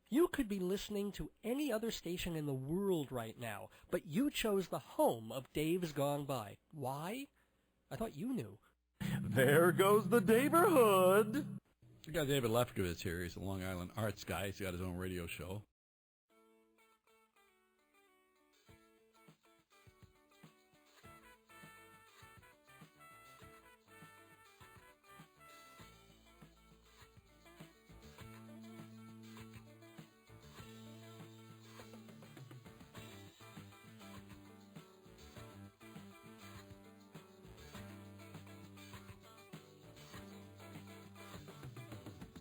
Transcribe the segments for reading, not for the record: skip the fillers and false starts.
You could be listening to any other station in the world right now, but you chose the home of Dave's Gone By. Why? I thought you knew. There goes the neighborhood. We got David Lefkowitz here. He's a Long Island arts guy. He's got his own radio show.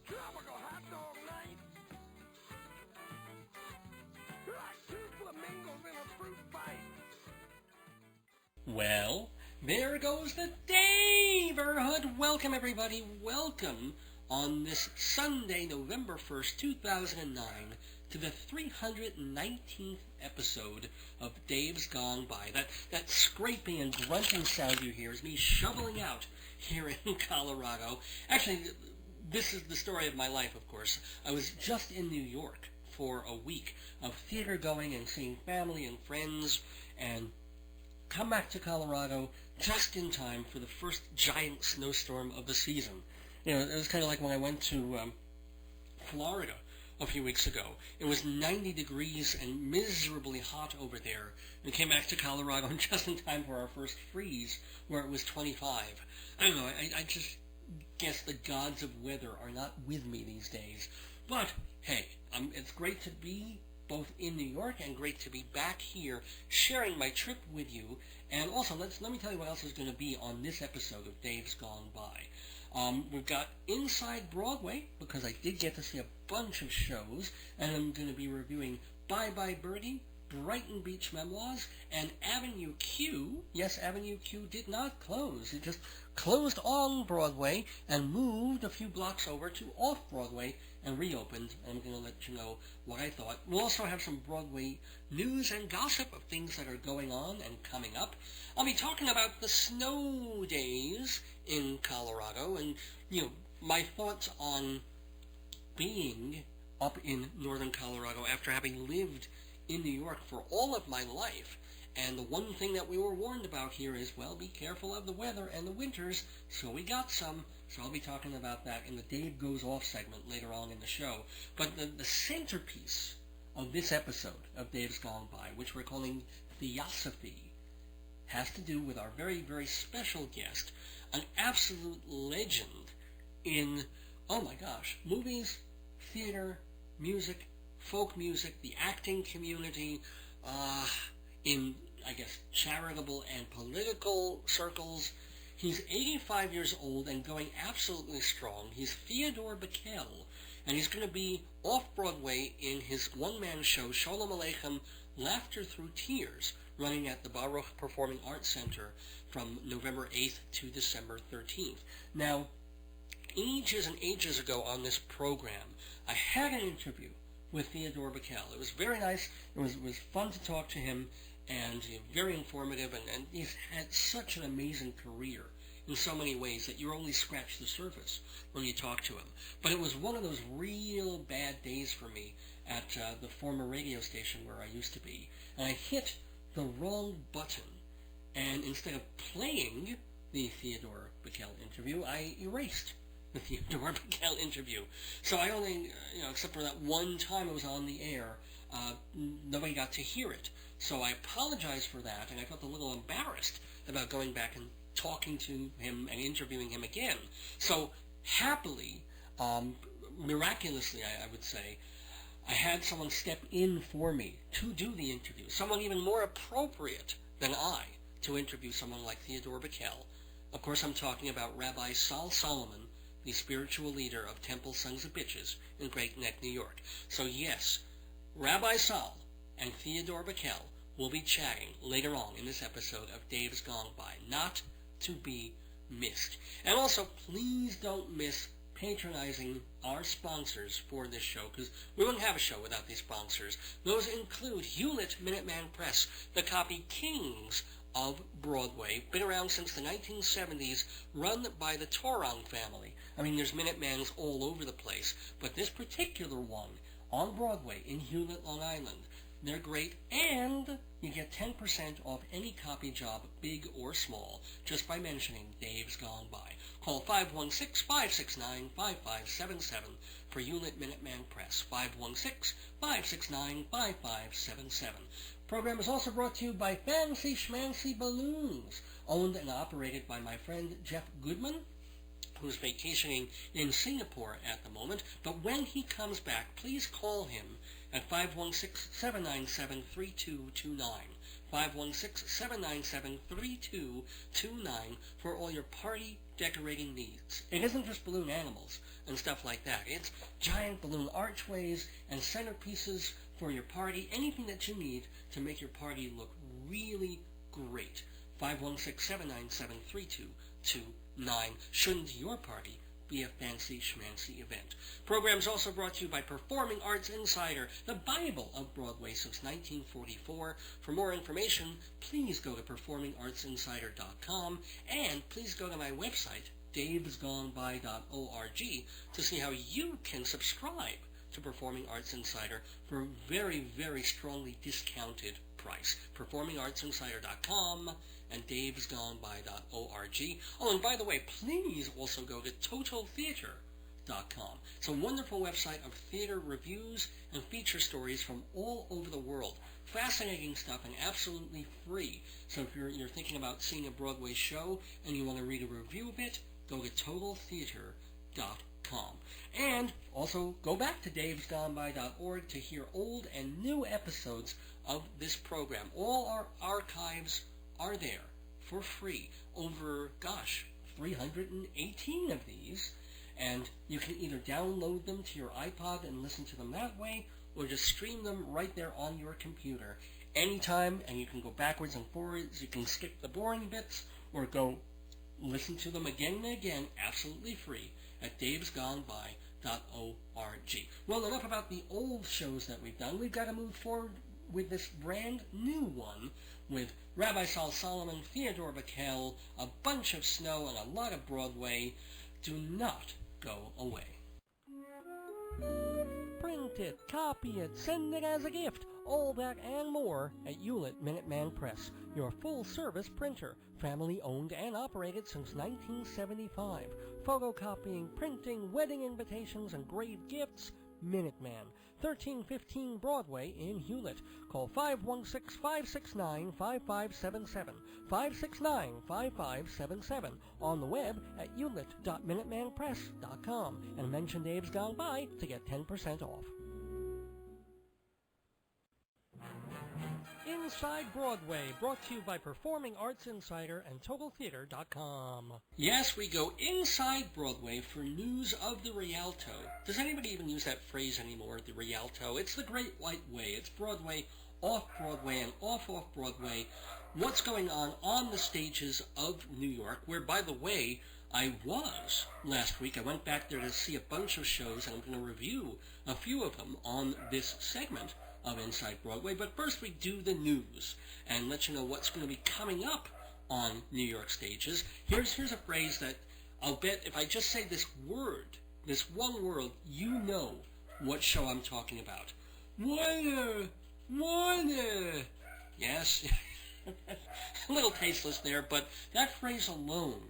Tropical hot dog night. Like two flamingos in a fruit fight. Well, there goes the neighborhood. Welcome, everybody. Welcome on this Sunday, November 1st, 2009, to the 319th episode of Dave's Gone By. That scraping and grunting sound you hear is me shoveling out here in Colorado. Actually, this is the story of my life, of course. I was just in New York for a week of theater going and seeing family and friends, and come back to Colorado just in time for the first giant snowstorm of the season. You know, it was kind of like when I went to Florida a few weeks ago. It was 90 degrees and miserably hot over there, and came back to Colorado just in time for our first freeze, where it was 25. I don't know, I just guess the gods of weather are not with me these days. But, hey, it's great to be both in New York and great to be back here sharing my trip with you. And also, let me tell you what else is going to be on this episode of Dave's Gone By. We've got Inside Broadway, because I did get to see a bunch of shows, and I'm going to be reviewing Bye Birdie, Brighton Beach Memoirs, and Avenue Q. Yes, Avenue Q did not close. It just closed on Broadway and moved a few blocks over to off-Broadway and reopened. I'm going to let you know what I thought. We'll also have some Broadway news and gossip of things that are going on and coming up. I'll be talking about the snow days in Colorado and, you know, my thoughts on being up in northern Colorado after having lived in New York for all of my life. And the one thing that we were warned about here is, well, be careful of the weather and the winters, so we got some. So I'll be talking about that in the Dave Goes Off segment later on in the show. But the centerpiece of this episode of Dave's Gone By, which we're calling Theosophy, has to do with our very, very special guest, an absolute legend in, oh my gosh, movies, theater, music, folk music, the acting community, in, I guess, charitable and political circles. He's 85 years old and going absolutely strong. He's Theodore Bikel, and he's going to be off-Broadway in his one-man show, Shalom Aleichem, Laughter Through Tears, running at the Baruch Performing Arts Center from November 8th to December 13th. Now, ages and ages ago on this program, I had an interview with Theodore Bikel. It was very nice. It was fun to talk to him, and very informative, and he's had such an amazing career in so many ways that you only scratch the surface when you talk to him. But it was one of those real bad days for me at the former radio station where I used to be, and I hit the wrong button, and instead of playing the Theodore Bikel interview, I erased the Theodore Bikel interview. So I only, except for that one time it was on the air, nobody got to hear it. So I apologized for that, and I felt a little embarrassed about going back and talking to him and interviewing him again. So happily, miraculously, I would say, I had someone step in for me to do the interview, someone even more appropriate than I to interview someone like Theodore Bikel. Of course, I'm talking about Rabbi Sol Solomon, the spiritual leader of Temple Sons of Bitches in Great Neck, New York. So yes, Rabbi Sol and Theodore Bikel will be chatting later on in this episode of Dave's Gone By, not to be missed. And also, please don't miss patronizing our sponsors for this show, because we wouldn't have a show without these sponsors. Those include Hewlett Minuteman Press, the copy kings of Broadway, been around since the 1970s, run by the Torong family. I mean, there's Minutemans all over the place, but this particular one on Broadway in Hewlett, Long Island. They're great, and you get 10% off any copy job, big or small, just by mentioning Dave's Gone By. Call 516-569-5577 for Hewlett Minuteman Press, 516-569-5577. Program is also brought to you by Fancy Schmancy Balloons, owned and operated by my friend Jeff Goodman, who's vacationing in Singapore at the moment. But when he comes back, please call him at 516-797-3229. 516-797-3229 for all your party decorating needs. It isn't just balloon animals and stuff like that. It's giant balloon archways and centerpieces for your party, anything that you need to make your party look really great. 516-797-3229. Shouldn't your party be a fancy schmancy event? Program's also brought to you by Performing Arts Insider, the Bible of Broadway since 1944. For more information, please go to performingartsinsider.com, and please go to my website, davesgoneby.org, to see how you can subscribe to Performing Arts Insider for a very, very strongly discounted price. performingartsinsider.com and davesgoneby.org. Oh, and by the way, please also go to totaltheater.com. It's a wonderful website of theater reviews and feature stories from all over the world. Fascinating stuff and absolutely free. So if you're thinking about seeing a Broadway show and you want to read a review of it, go to totaltheater.com. And also go back to davesgoneby.org to hear old and new episodes of this program. All our archives are there for free. Over, 318 of these. And you can either download them to your iPod and listen to them that way, or just stream them right there on your computer anytime, and you can go backwards and forwards. You can skip the boring bits, or go listen to them again and again, absolutely free, at davesgoneby.org. Well, enough about the old shows that we've done. We've got to move forward with this brand new one with Rabbi Sol Solomon, Theodore Bikel, a bunch of snow, and a lot of Broadway. Do not go away. Print it, copy it, send it as a gift. All that and more at Hewlett Minuteman Press, your full-service printer, family-owned and operated since 1975. Photocopying, printing, wedding invitations, and grave gifts, Minuteman, 1315 Broadway in Hewlett. Call 516-569-5577, 569-5577, on the web at hewlett.minutemanpress.com, and mention Dave's Gone By to get 10% off. Inside Broadway, brought to you by Performing Arts Insider and TotalTheater.com. Yes, we go inside Broadway for news of the Rialto. Does anybody even use that phrase anymore, the Rialto? It's the Great White Way. It's Broadway, off-Broadway, and off-Broadway. What's going on the stages of New York, where, by the way, I was last week. I went back there to see a bunch of shows, and I'm going to review a few of them on this segment of Inside Broadway. But first we do the news and let you know what's going to be coming up on New York stages. Here's a phrase that I'll bet if I just say this word, this one word, you know what show I'm talking about. Water! Yes, a little tasteless there, but that phrase alone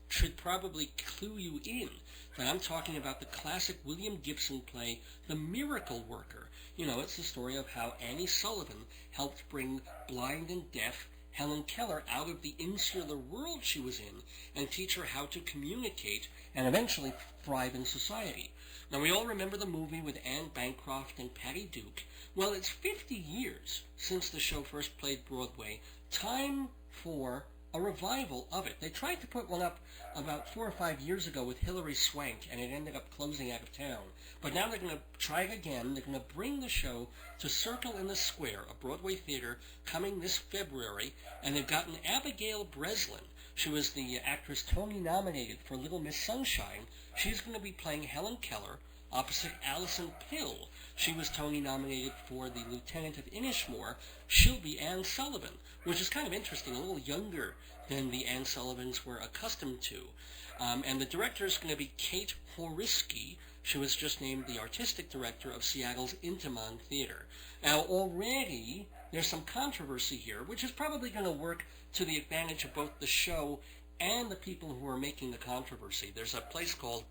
should probably clue you in that I'm talking about the classic William Gibson play, The Miracle Worker. You know, it's the story of how Annie Sullivan helped bring blind and deaf Helen Keller out of the insular world she was in and teach her how to communicate and eventually thrive in society. Now, we all remember the movie with Anne Bancroft and Patty Duke. Well, it's 50 years since the show first played Broadway. Time for a revival of it. They tried to put one up about 4 or 5 years ago with Hilary Swank, and it ended up closing out of town. But now they're going to try it again. They're going to bring the show to Circle in the Square, a Broadway theater, coming this February, and they've gotten Abigail Breslin. She was the actress Tony-nominated for Little Miss Sunshine. She's going to be playing Helen Keller opposite Alison Pill. She was Tony-nominated for the Lieutenant of Inishmore. She'll be Anne Sullivan, which is kind of interesting, a little younger than the Anne Sullivans we're accustomed to. And the director is going to be Kate Horisky. She was just named the artistic director of Seattle's Intiman Theater. Now, already there's some controversy here, which is probably going to work to the advantage of both the show and the people who are making the controversy. There's a place called,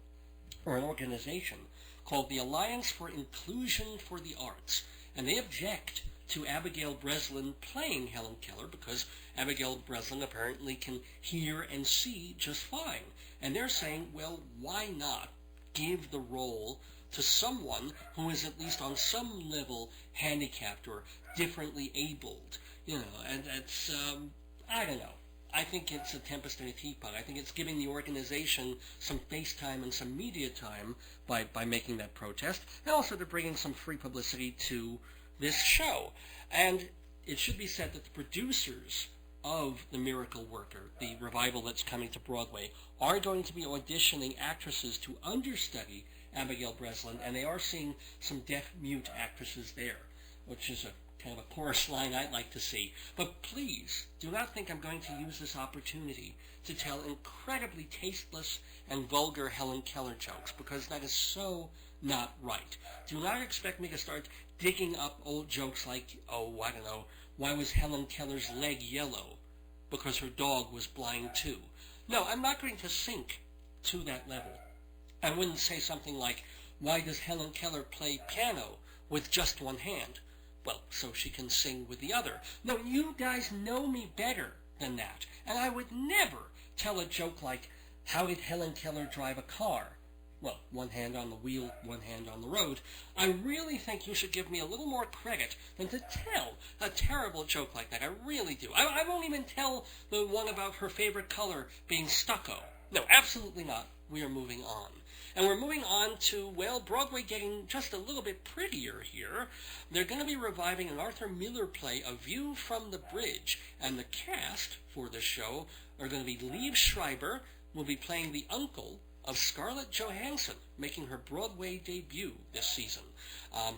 or an organization called the Alliance for Inclusion for the Arts, and they object to Abigail Breslin playing Helen Keller because Abigail Breslin apparently can hear and see just fine. And they're saying, well, why not give the role to someone who is at least on some level handicapped or differently abled? You know, and it's, I don't know. I think it's a tempest in a teapot. I think it's giving the organization some face time and some media time by making that protest, and also they're bringing some free publicity to this show. And it should be said that the producers of The Miracle Worker, the revival that's coming to Broadway, are going to be auditioning actresses to understudy Abigail Breslin, and they are seeing some deaf-mute actresses there, which is a kind of a chorus line I'd like to see. But please, do not think I'm going to use this opportunity to tell incredibly tasteless and vulgar Helen Keller jokes, because that is so not right. Do not expect me to start digging up old jokes like, oh, I don't know, why was Helen Keller's leg yellow? Because her dog was blind too. No, I'm not going to sink to that level. I wouldn't say something like, why does Helen Keller play piano with just one hand? Well, so she can sing with the other. No, you guys know me better than that. And I would never tell a joke like, how did Helen Keller drive a car? Well, one hand on the wheel, one hand on the road. I really think you should give me a little more credit than to tell a terrible joke like that. I really do. I won't even tell the one about her favorite color being stucco. No, absolutely not. We are moving on. And we're moving on to, well, Broadway getting just a little bit prettier here. They're going to be reviving an Arthur Miller play, A View from the Bridge. And the cast for the show are going to be Liev Schreiber, will be playing the uncle of Scarlett Johansson, making her Broadway debut this season.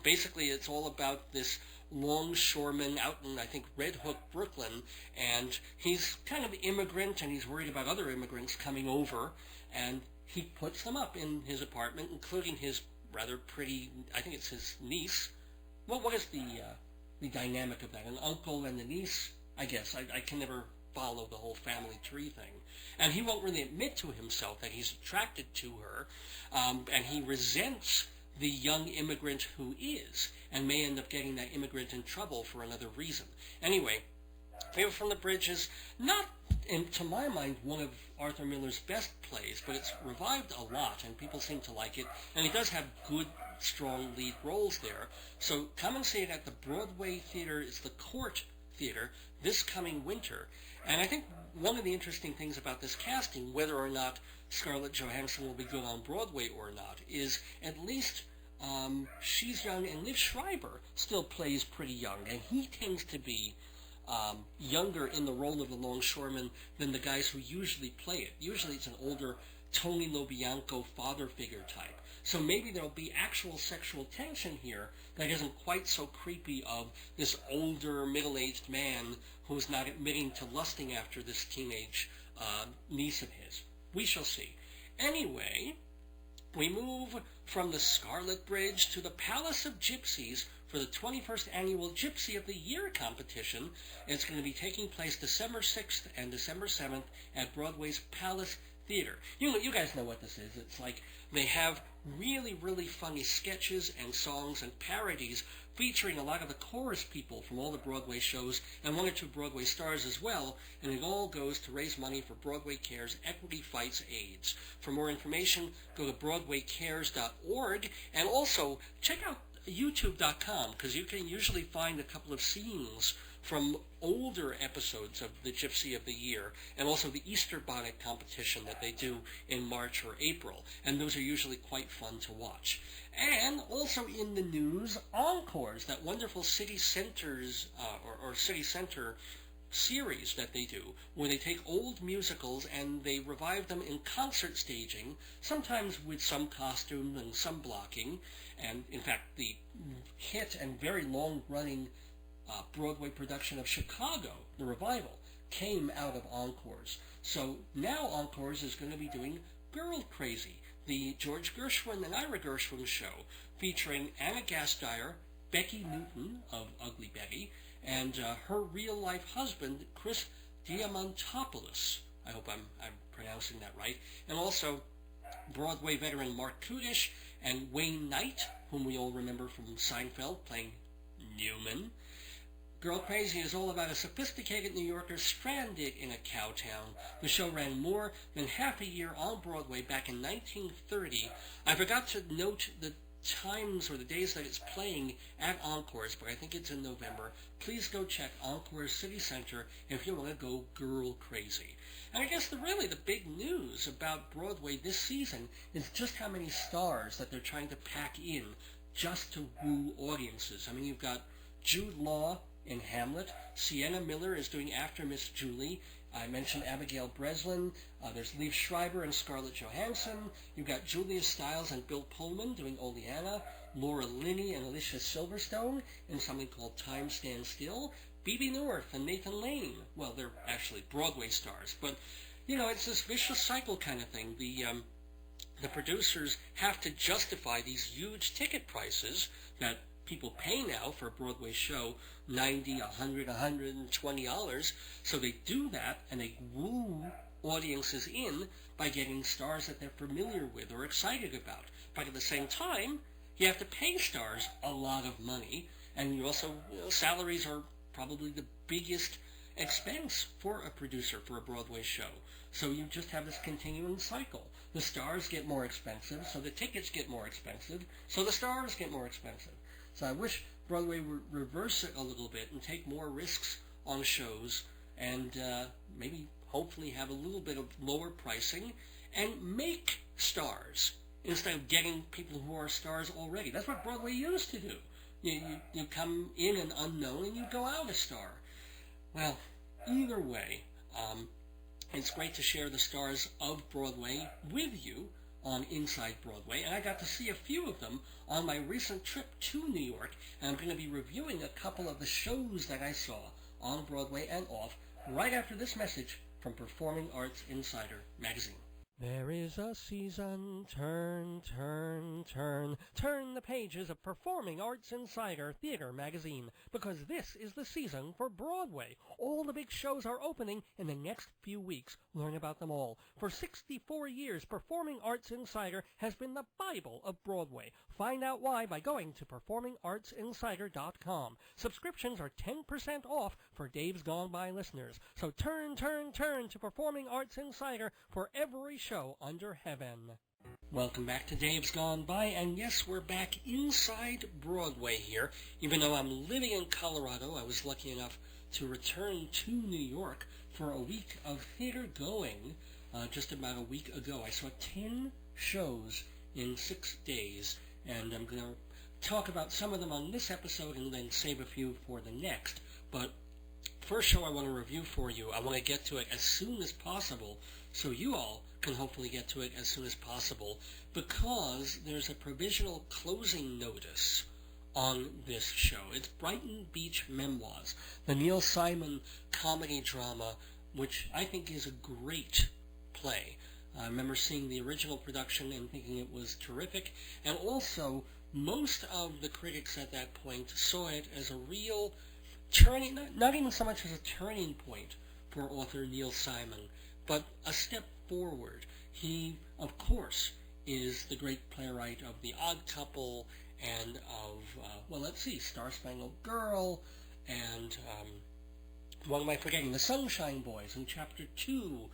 Basically, it's all about this longshoreman out in, I think, Red Hook, Brooklyn, and he's kind of immigrant, and he's worried about other immigrants coming over, and he puts them up in his apartment, including his rather pretty, I think it's his niece. Well, what is the dynamic of that? An uncle and a niece? I guess. I can never follow the whole family tree thing. And he won't really admit to himself that he's attracted to her, and he resents the young immigrant who is, and may end up getting that immigrant in trouble for another reason. Anyway, View from the Bridge is not, to my mind, one of Arthur Miller's best plays, but it's revived a lot, and people seem to like it, and he does have good, strong lead roles there. So come and see it at the Broadway Theater. It's the Court Theater this coming winter. And I think one of the interesting things about this casting, whether or not Scarlett Johansson will be good on Broadway or not, is at least she's young, and Liev Schreiber still plays pretty young, and he tends to be younger in the role of the longshoreman than the guys who usually play it. Usually it's an older Tony LoBianco father figure type. So maybe there'll be actual sexual tension here that isn't quite so creepy of this older middle-aged man who's not admitting to lusting after this teenage niece of his. We shall see. Anyway, we move from the Scarlet Bridge to the Palace of Gypsies for the 21st Annual Gypsy of the Year competition. It's going to be taking place December 6th and December 7th at Broadway's Palace Theater. You guys know what this is. It's like they have really, really funny sketches and songs and parodies featuring a lot of the chorus people from all the Broadway shows and one or two Broadway stars as well, and it all goes to raise money for Broadway Cares Equity Fights AIDS. For more information, go to BroadwayCares.org, and also check out YouTube.com, because you can usually find a couple of scenes from older episodes of the Gypsy of the Year, and also the Easter Bonnet competition that they do in March or April, and those are usually quite fun to watch. And also in the news, Encores, that wonderful city centers, or city center series that they do, where they take old musicals and they revive them in concert staging, sometimes with some costume and some blocking. And in fact, the hit and very long-running Broadway production of Chicago, the revival, came out of Encores. So now Encores is going to be doing Girl Crazy, the George Gershwin and Ira Gershwin show, featuring Anna Gasteyer, Becky Newton of Ugly Betty, and her real-life husband, Chris Diamantopoulos. I hope I'm pronouncing that right. And also Broadway veteran Mark Kudish and Wayne Knight, whom we all remember from Seinfeld, playing Newman. Girl Crazy is all about a sophisticated New Yorker stranded in a cow town. The show ran more than half a year on Broadway back in 1930. I forgot to note the times or the days that it's playing at Encores, but I think it's in November. Please go check Encores City Center if you want to go girl crazy. And I guess the big news about Broadway this season is just how many stars that they're trying to pack in just to woo audiences. I mean, you've got Jude Law in Hamlet. Sienna Miller is doing After Miss Julie. I mentioned Abigail Breslin. There's Liev Schreiber and Scarlett Johansson. You've got Julia Stiles and Bill Pullman doing Oleana. Laura Linney and Alicia Silverstone in something called Time Stands Still. Bebe North and Nathan Lane. Well, they're actually Broadway stars, but, you know, it's this vicious cycle kind of thing. The producers have to justify these huge ticket prices that people pay now for a Broadway show, $90, $100, $120. So they do that, and they woo audiences in by getting stars that they're familiar with or excited about. But at the same time, you have to pay stars a lot of money, and you also, salaries are probably the biggest expense for a producer for a Broadway show. So you just have this continuing cycle. The stars get more expensive, so the tickets get more expensive, so the stars get more expensive. So I wish Broadway would reverse it a little bit and take more risks on shows and maybe hopefully have a little bit of lower pricing and make stars instead of getting people who are stars already. That's what Broadway used to do. You come in an unknown and you go out a star. Well, either way, it's great to share the stars of Broadway with you on Inside Broadway, and I got to see a few of them on my recent trip to New York, and I'm going to be reviewing a couple of the shows that I saw on Broadway and off right after this message from Performing Arts Insider magazine. There is a season, turn the pages of Performing Arts Insider Theater magazine, because this is the season for Broadway. All the big shows are opening in the next few weeks. Learn about them all. For 64 years, Performing Arts Insider has been the Bible of Broadway. Find out why by going to performingartsinsider.com. Subscriptions are 10% off for Dave's Gone By listeners. So turn to Performing Arts Insider for every show under heaven. Welcome back to Dave's Gone By, and yes, we're back inside Broadway here. Even though I'm living in Colorado, I was lucky enough to return to New York for a week of theater going just about a week ago. I saw 10 shows in 6 days, and I'm going to talk about some of them on this episode and then save a few for the next. But first show I want to review for you, I want to get to it as soon as possible so you all can hopefully get to it as soon as possible, because there's a provisional closing notice on this show. It's Brighton Beach Memoirs, the Neil Simon comedy drama, which I think is a great play. I remember seeing the original production and thinking it was terrific, and also most of the critics at that point saw it as a real turning, not even so much as a turning point for author Neil Simon, but a step forward. He, of course, is the great playwright of The Odd Couple and of, Star Spangled Girl, and what am I forgetting? The Sunshine Boys in Chapter 2,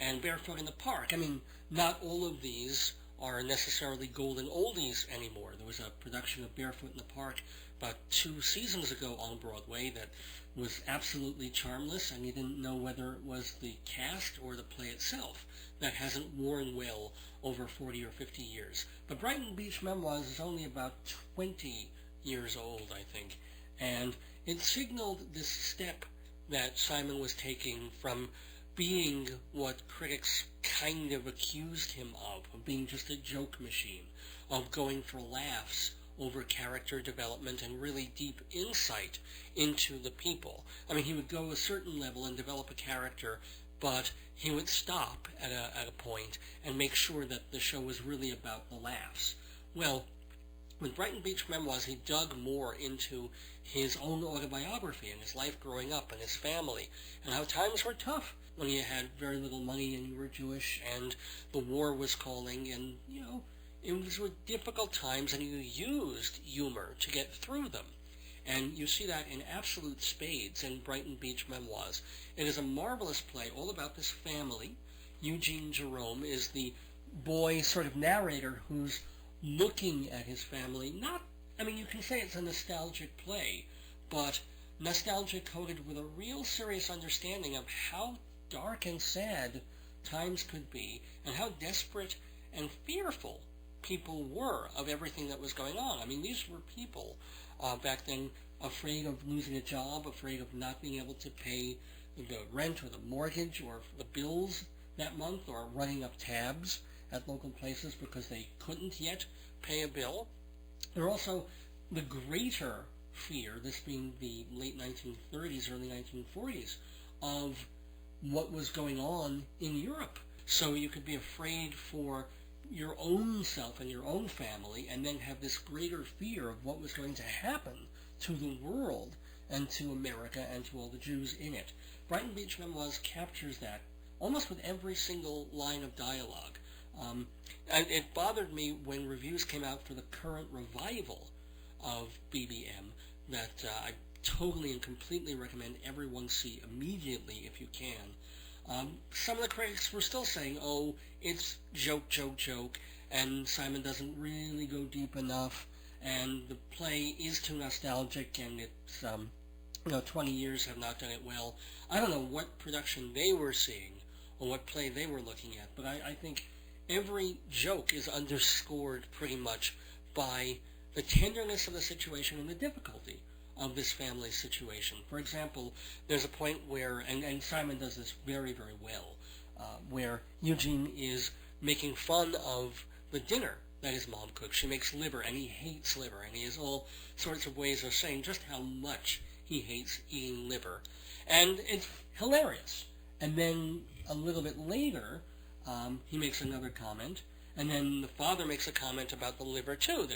and Barefoot in the Park. I mean, not all of these are necessarily golden oldies anymore. There was a production of Barefoot in the Park about 2 seasons ago on Broadway that was absolutely charmless, and you didn't know whether it was the cast or the play itself that hasn't worn well over 40 or 50 years. But Brighton Beach Memoirs is only about 20 years old, I think, and it signaled this step that Simon was taking from being what critics kind of accused him of being just a joke machine, of going for laughs over character development and really deep insight into the people. I mean, he would go a certain level and develop a character, but he would stop at a point and make sure that the show was really about the laughs. Well, with Brighton Beach Memoirs, he dug more into his own autobiography and his life growing up and his family, and how times were tough when you had very little money and you were Jewish and the war was calling, and, it was difficult times, and you used humor to get through them. And you see that in absolute spades in Brighton Beach Memoirs. It is a marvelous play all about this family. Eugene Jerome is the boy sort of narrator who's looking at his family. You can say it's a nostalgic play, but nostalgia coated with a real serious understanding of how dark and sad times could be, and how desperate and fearful people were of everything that was going on. These were people back then afraid of losing a job, afraid of not being able to pay the rent or the mortgage or the bills that month, or running up tabs at local places because they couldn't yet pay a bill. There were also the greater fear, this being the late 1930s, early 1940s, of what was going on in Europe. So you could be afraid for your own self and your own family, and then have this greater fear of what was going to happen to the world and to America and to all the Jews in it. Brighton Beach Memoirs captures that almost with every single line of dialogue. It bothered me when reviews came out for the current revival of BBM that I totally and completely recommend everyone see immediately if you can. Some of the critics were still saying, oh, it's joke, and Simon doesn't really go deep enough, and the play is too nostalgic, and it's, 20 years have not done it well. I don't know what production they were seeing or what play they were looking at, but I think every joke is underscored pretty much by the tenderness of the situation and the difficulty of this family situation. For example, there's a point where, and Simon does this very, very well, where Eugene is making fun of the dinner that his mom cooks. She makes liver, and he hates liver, and he has all sorts of ways of saying just how much he hates eating liver. And it's hilarious. And then a little bit later, he makes another comment, and then the father makes a comment about the liver too.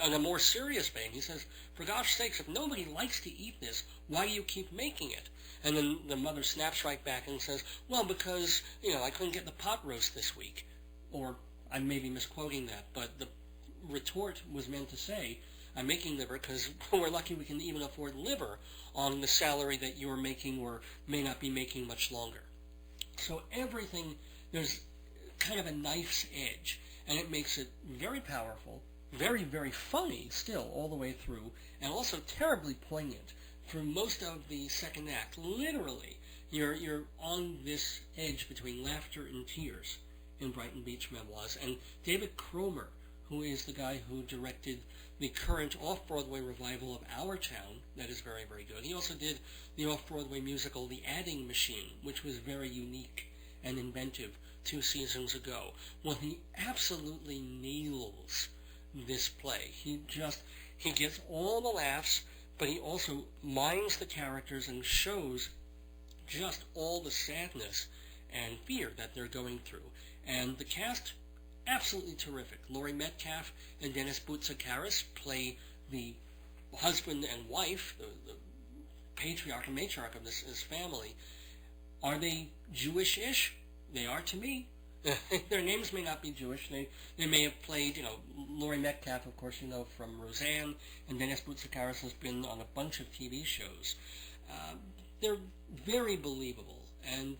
On a more serious vein, he says, for gosh sakes, if nobody likes to eat this, why do you keep making it? And then the mother snaps right back and says, well, because, I couldn't get the pot roast this week. Or, I may be misquoting that, but the retort was meant to say, I'm making liver because we're lucky we can even afford liver on the salary that you're making or may not be making much longer. So everything, there's kind of a knife's edge, and it makes it very powerful, very, very funny still all the way through, and also terribly poignant for most of the second act. Literally, you're on this edge between laughter and tears in Brighton Beach Memoirs. And David Cromer, who is the guy who directed the current off-Broadway revival of Our Town, that is very, very good. He also did the off-Broadway musical The Adding Machine, which was very unique and inventive 2 seasons ago. Well, he absolutely nails this play. He gets all the laughs, but he also minds the characters and shows just all the sadness and fear that they're going through. And the cast, absolutely terrific. Laurie Metcalf and Dennis Boutsikaris play the husband and wife, the patriarch and matriarch of this family. Are they Jewish-ish? They are to me. Their names may not be Jewish. They may have played, Laurie Metcalf, of course, from Roseanne, and Dennis Boutsikaris has been on a bunch of TV shows. They're very believable and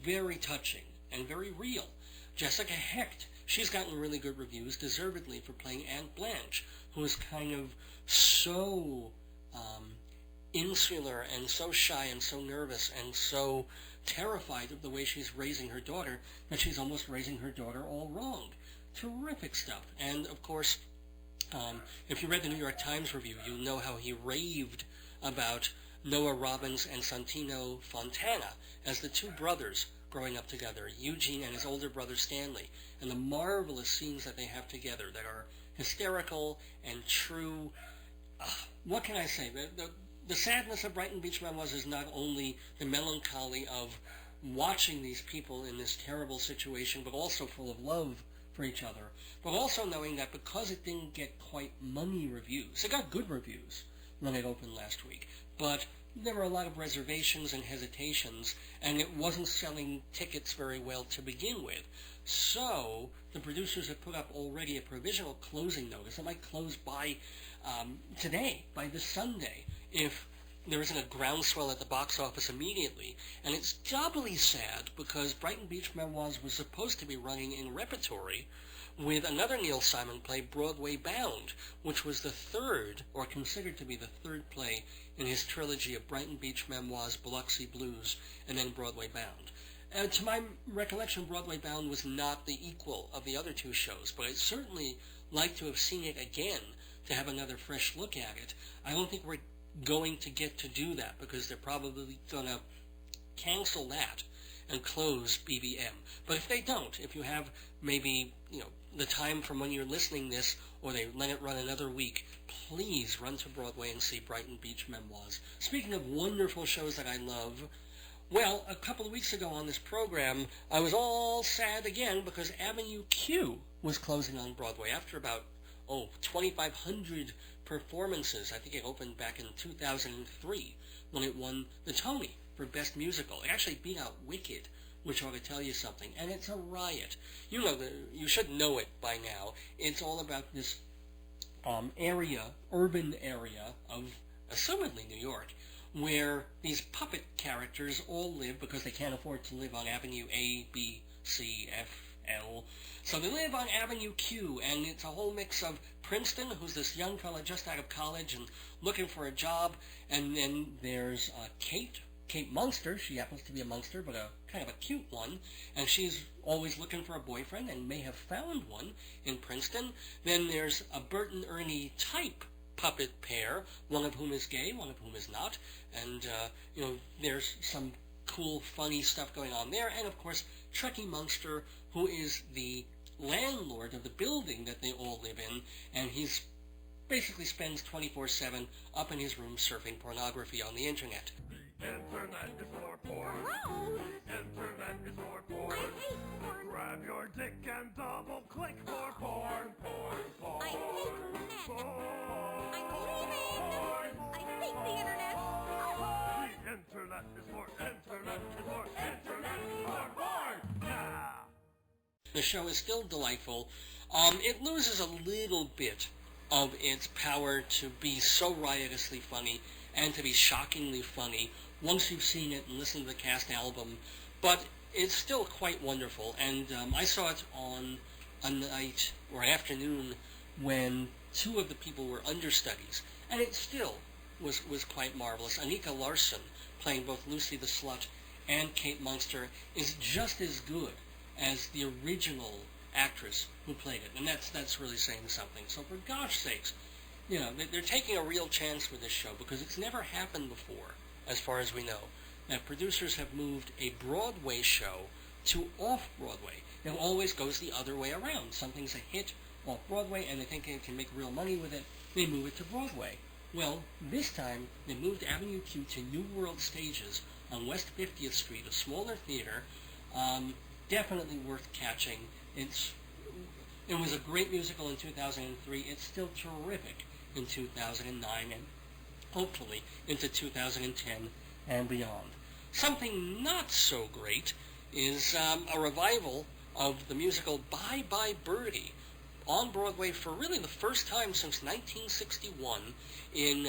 very touching and very real. Jessica Hecht, she's gotten really good reviews, deservedly, for playing Aunt Blanche, who is kind of so insular and so shy and so nervous and so terrified of the way she's raising her daughter that she's almost raising her daughter all wrong. Terrific stuff. And, of course, if you read the New York Times review, you'll know how he raved about Noah Robbins and Santino Fontana as the 2 brothers growing up together, Eugene and his older brother Stanley, and the marvelous scenes that they have together that are hysterical and true. What can I say? The sadness of Brighton Beach Memoirs is not only the melancholy of watching these people in this terrible situation, but also full of love for each other, but also knowing that because it didn't get quite money reviews, it got good reviews when it opened last week, but there were a lot of reservations and hesitations, and it wasn't selling tickets very well to begin with. So the producers have put up already a provisional closing notice. It might close by today, by this Sunday, if there isn't a groundswell at the box office immediately. And it's doubly sad because Brighton Beach Memoirs was supposed to be running in repertory with another Neil Simon play, Broadway Bound, which was the third, or considered to be the third play in his trilogy of Brighton Beach Memoirs, Biloxi Blues, and then Broadway Bound. To my recollection, Broadway Bound was not the equal of the other two shows, but I'd certainly like to have seen it again to have another fresh look at it. I don't think we're going to get to do that because they're probably going to cancel that and close BBM. But if they don't, if you have maybe, the time from when you're listening this, or they let it run another week, please run to Broadway and see Brighton Beach Memoirs. Speaking of wonderful shows that I love, well, a couple of weeks ago on this program, I was all sad again because Avenue Q was closing on Broadway after about, 2,500 performances. I think it opened back in 2003 when it won the Tony for Best Musical. It actually beat out Wicked, which ought to tell you something, and it's a riot. You should know it by now. It's all about this urban area of, assumedly, New York, where these puppet characters all live because they can't afford to live on Avenue A, B, C, F, L. So they live on Avenue Q, and it's a whole mix of Princeton, who's this young fella just out of college and looking for a job, and then there's Kate Munster. She happens to be a Munster, but a kind of a cute one, and she's always looking for a boyfriend and may have found one in Princeton. Then there's a Bert and Ernie type puppet pair, one of whom is gay, one of whom is not, and there's some cool, funny stuff going on there, and of course Trekkie Munster, who is the landlord of the building that they all live in, and he's basically spends 24/7 up in his room surfing pornography on the internet. Internet is for porn. Internet is for porn. I hate porn. Grab your dick and double click for porn. Porn. I hate internet. I'm leaving. I hate the internet. The internet is for internet is for internet is for porn. Yeah. The show is still delightful. It loses a little bit of its power to be so riotously funny and to be shockingly funny once you've seen it and listened to the cast album, but it's still quite wonderful, and I saw it on a night or an afternoon when two of the people were understudies, and it still was quite marvelous. Anika Larson, playing both Lucy the Slut and Kate Munster, is just as good as the original actress who played it, and that's really saying something. So for gosh sakes, they're taking a real chance with this show because it's never happened before, as far as we know, that producers have moved a Broadway show to off-Broadway. It always goes the other way around. Something's a hit off-Broadway and they think they can make real money with it, they move it to Broadway. Well, this time they moved Avenue Q to New World Stages on West 50th Street, a smaller theater, definitely worth catching. It was a great musical in 2003. It's still terrific in 2009 and hopefully into 2010 and beyond. Something not so great is a revival of the musical Bye Birdie on Broadway for really the first time since 1961 in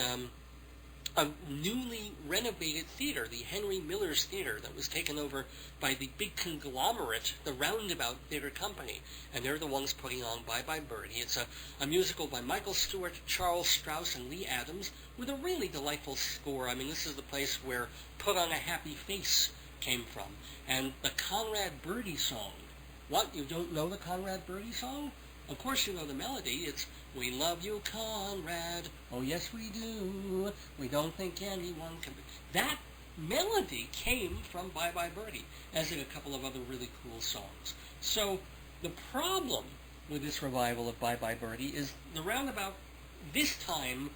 a newly renovated theater, the Henry Miller's Theater, that was taken over by the big conglomerate, the Roundabout Theater Company, and they're the ones putting on Bye Birdie. It's a musical by Michael Stewart, Charles Strauss, and Lee Adams, with a really delightful score. I mean, this is the place where Put on a Happy Face came from, and the Conrad Birdie song. What, you don't know the Conrad Birdie song? Of course you know the melody. It's, "We love you, Conrad. Oh, yes, we do. We don't think anyone can be." That melody came from Bye Birdie, as did a couple of other really cool songs. So the problem with this revival of Bye Birdie is the Roundabout this time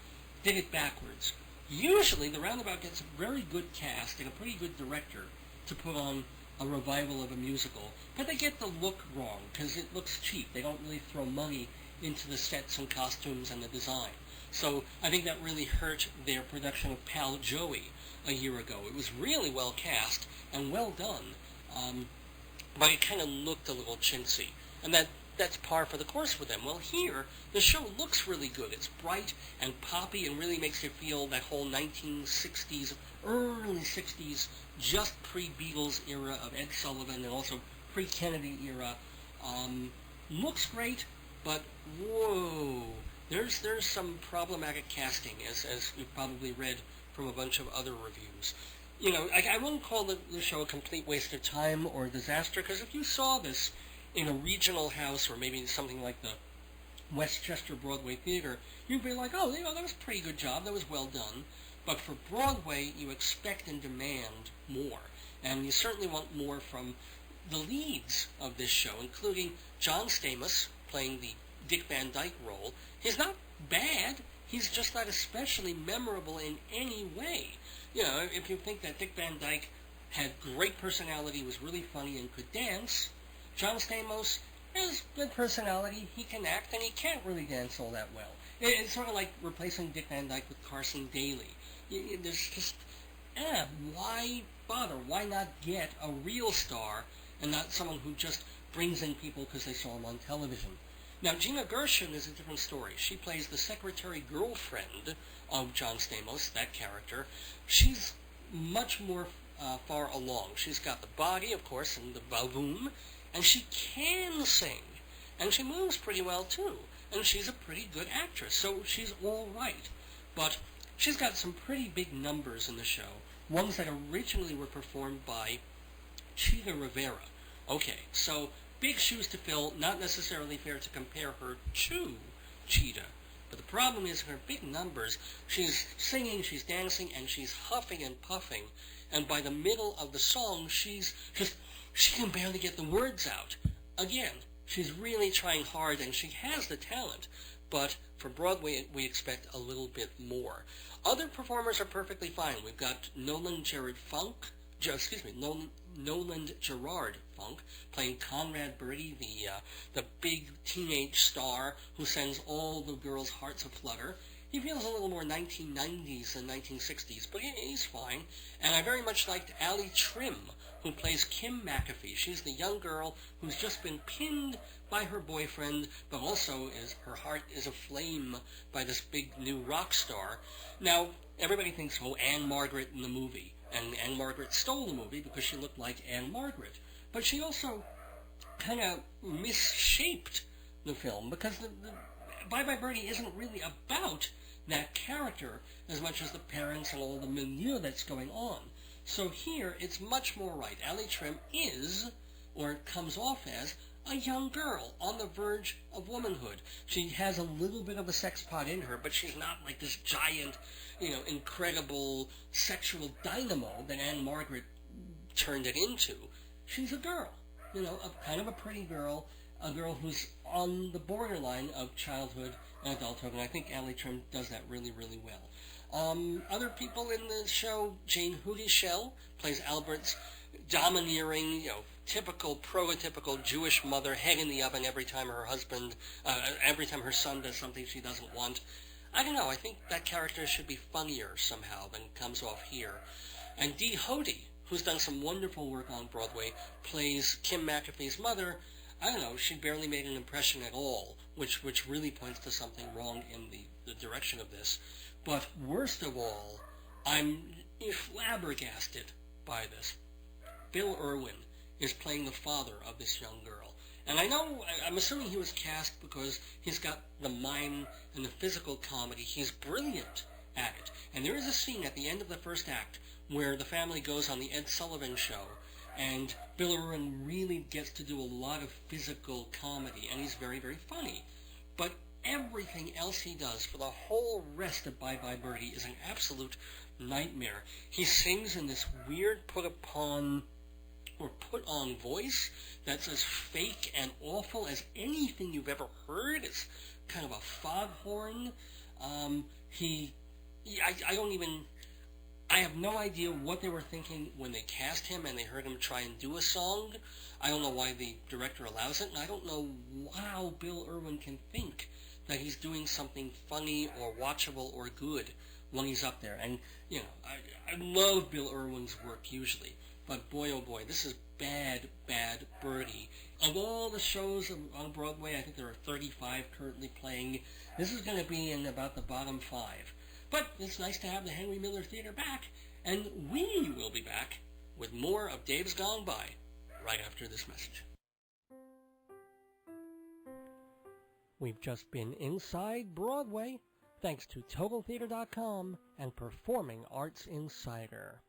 did it backwards. Usually the Roundabout gets a very good cast and a pretty good director to put on a revival of a musical, but they get the look wrong because it looks cheap. They don't really throw money into the sets and costumes and the design. So I think that really hurt their production of Pal Joey a year ago. It was really well cast and well done, but it kind of looked a little chintzy, and that's par for the course with them. Well, here, the show looks really good. It's bright and poppy and really makes you feel that whole 1960s, early 60s, just pre-Beatles era of Ed Sullivan and also pre-Kennedy era. Looks great, but whoa, there's some problematic casting, as you've probably read from a bunch of other reviews. You know, I wouldn't call the show a complete waste of time or a disaster, because if you saw this in a regional house or maybe something like the Westchester Broadway Theater, you'd be like, oh, you know, that was a pretty good job, that was well done. But for Broadway, you expect and demand more, and you certainly want more from the leads of this show, including John Stamos playing the Dick Van Dyke role. He's not bad, he's just not especially memorable in any way. You know, if you think that Dick Van Dyke had great personality, was really funny, and could dance, John Stamos has good personality, he can act, and he can't really dance all that well. It's sort of like replacing Dick Van Dyke with Carson Daly. There's just, why bother? Why not get a real star and not someone who just brings in people because they saw him on television? Now, Gina Gershon is a different story. She plays the secretary girlfriend of John Stamos, that character. She's much more far along. She's got the body, of course, and the vavoom, and she can sing, and she moves pretty well, too, and she's a pretty good actress, so she's all right. But she's got some pretty big numbers in the show, ones that originally were performed by Cheetah Rivera. Okay, so big shoes to fill, not necessarily fair to compare her to Cheetah. But the problem is her big numbers, she's singing, she's dancing, and she's huffing and puffing, and by the middle of the song, she can barely get the words out. Again, she's really trying hard, and she has the talent, but for Broadway, we expect a little bit more. Other performers are perfectly fine. We've got Nolan Gerard Funk playing Conrad Birdie, the big teenage star who sends all the girls' hearts aflutter. He feels a little more 1990s than 1960s, but he's fine. And I very much liked Allie Trim, who plays Kim McAfee. She's the young girl who's just been pinned by her boyfriend, but also her heart is aflame by this big new rock star. Now, everybody thinks, oh, Anne Margaret in the movie. And Anne Margaret stole the movie because she looked like Anne Margaret. But she also kind of misshaped the film, because the Bye Bye Birdie isn't really about that character as much as the parents and all the milieu that's going on. So here, it's much more right. Allie Trim is, or comes off as, a young girl on the verge of womanhood. She has a little bit of a sex pot in her, but she's not like this giant, incredible sexual dynamo that Anne Margaret turned it into. She's a girl, kind of a pretty girl, a girl who's on the borderline of childhood and adulthood, and I think Allie Trim does that really, really well. Other people in the show, Jane Houdyshell plays Albert's domineering, prototypical Jewish mother, head in the oven every time her son does something she doesn't want. I don't know, I think that character should be funnier somehow than comes off here. And Dee Hoty, who's done some wonderful work on Broadway, plays Kim McAfee's mother. I don't know, she barely made an impression at all, which really points to something wrong in the direction of this. But worst of all, I'm flabbergasted by this. Bill Irwin is playing the father of this young girl. And I'm assuming he was cast because he's got the mime and the physical comedy. He's brilliant at it. And there is a scene at the end of the first act where the family goes on the Ed Sullivan Show, and Bill Irwin really gets to do a lot of physical comedy, and he's very, very funny. But everything else he does for the whole rest of Bye Bye Birdie is an absolute nightmare. He sings in this weird put-on voice that's as fake and awful as anything you've ever heard. It's kind of a foghorn. I I have no idea what they were thinking when they cast him and they heard him try and do a song. I don't know why the director allows it, and I don't know how Bill Irwin can think that he's doing something funny or watchable or good when he's up there. And, you know, I love Bill Irwin's work usually, but boy oh boy, this is Bye Birdie. Of all the shows on Broadway, I think there are 35 currently playing. This is going to be in about the bottom 5. But it's nice to have the Henry Miller Theater back, and we will be back with more of Dave's Gone By right after this message. We've just been Inside Broadway, thanks to TotalTheater.com and Performing Arts Insider.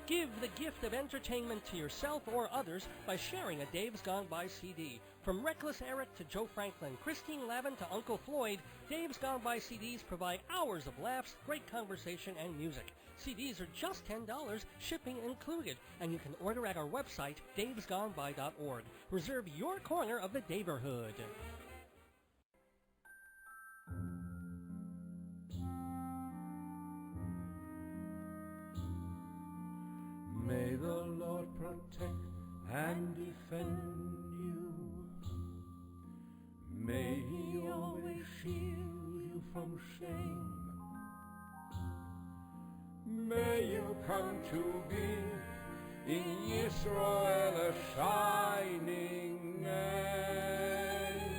Give the gift of entertainment to yourself or others by sharing a Dave's Gone By CD. From Reckless Eric to Joe Franklin, Christine Lavin to Uncle Floyd, Dave's Gone By CDs provide hours of laughs, great conversation, and music. CDs are just $10, shipping included, and you can order at our website, davesgoneby.org. Reserve your corner of the Daverhood. May the Lord protect and defend you. May He always shield you from shame. May you come to be in Yisrael a shining name.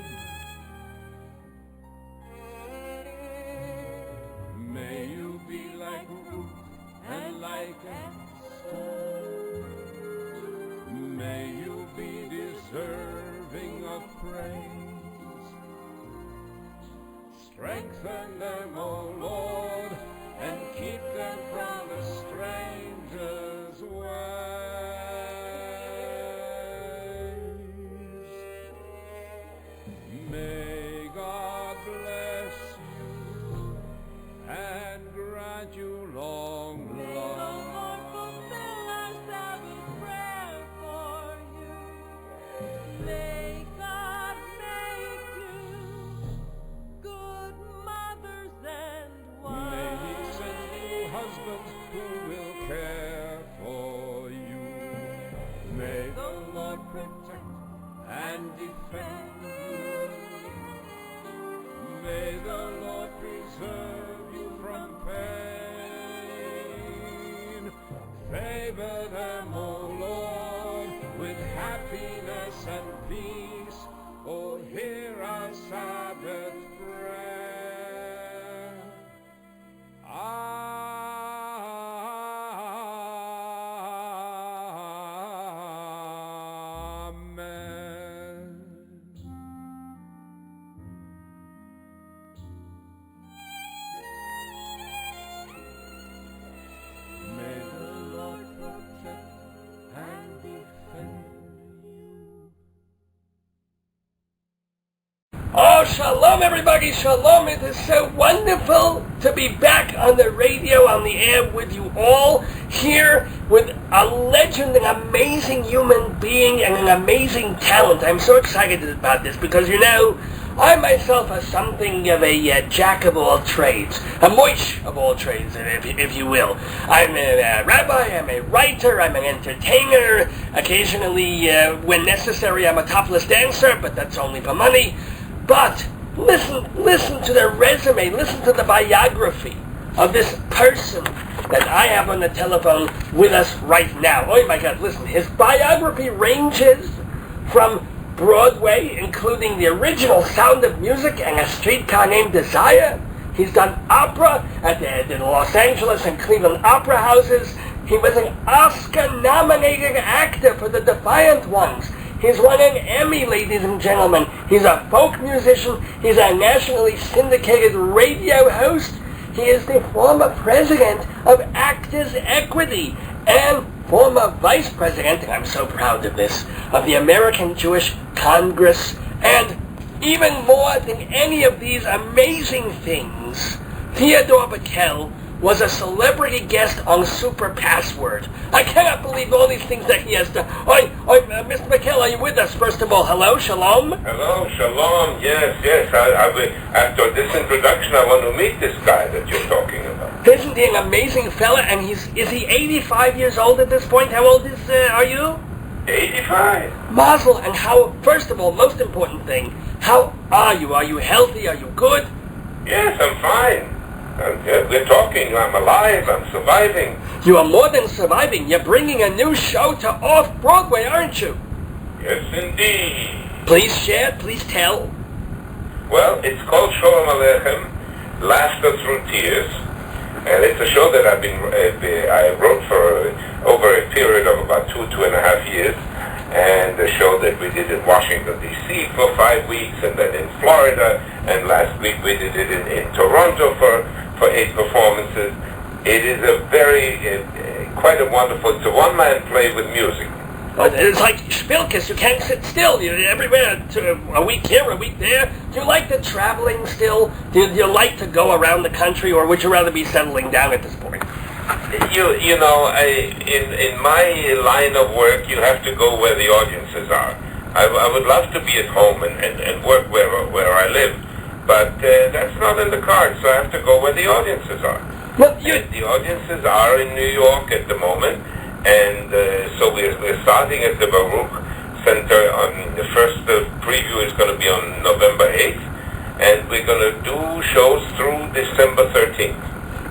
May you be like Ruth and like Esther. May you be deserving of praise. Strengthen them, O Lord, and keep them from the stranger's ways. May God bless you and grant you long life. May the Lord fulfill our Sabbath prayer for you. May God make you good mothers and wives. May He send you husbands who will care for you. May the Lord protect and defend you. May the Lord preserve you from pain. Favor them, O Lord, with happiness and peace. Oh, hear our Sabbath prayer. Amen. May the Lord protect and defend you. Oh, shalom everybody, shalom. It is so wonderful to be back on the radio, on the air with you all, here with a legend, an amazing human being, and an amazing talent. I'm so excited about this because, you know, I myself am something of a jack of all trades, a moish of all trades, if you will. I'm a rabbi, I'm a writer, I'm an entertainer. Occasionally, when necessary, I'm a topless dancer, but that's only for money. But listen to the resume, listen to the biography of this person that I have on the telephone with us right now. Oh my God, listen, his biography ranges from Broadway, including the original Sound of Music and A Streetcar Named Desire. He's done opera at the Los Angeles and Cleveland opera houses. He was an Oscar-nominated actor for The Defiant Ones. He's won an Emmy, ladies and gentlemen. He's a folk musician. He's a nationally syndicated radio host. He is the former president of Actors Equity and former vice president, and I'm so proud of this, of the American Jewish Congress. And even more than any of these amazing things, Theodore Bikel was a celebrity guest on Super Password. I cannot believe all these things that he has done. Mr. Bikel, are you with us? First of all, hello, shalom. Hello, shalom. Yes. After this introduction, I want to meet this guy that you're talking about. Isn't he an amazing fella? And is he 85 years old at this point? How old are you? 85. Mazel. And how? First of all, most important thing, how are you? Are you healthy? Are you good? Yes, I'm fine. We're talking. I'm alive. I'm surviving. You are more than surviving. You're bringing a new show to Off-Broadway, aren't you? Yes, indeed. Please share. Please tell. Well, it's called Sholom Aleichem, Laughter Through Tears, and it's a show that I wrote for over a period of about 2.5 years, and a show that we did in Washington, D.C. for 5 weeks, and then in Florida, and last week we did it in Toronto for 8 performances. It is quite a wonderful, it's a one-man play with music. It's like Spilkes, you can't sit still. You're everywhere, a week here, a week there. Do you like the traveling still? Do you like to go around the country, or would you rather be settling down at this point? You know, in my line of work, you have to go where the audiences are. I would love to be at home and work where I live, but that's not in the cards, so I have to go where the audiences are. Well, The audiences are in New York at the moment, and so we're starting at the Baruch Center. The first preview is going to be on November 8th, and we're going to do shows through December 13th.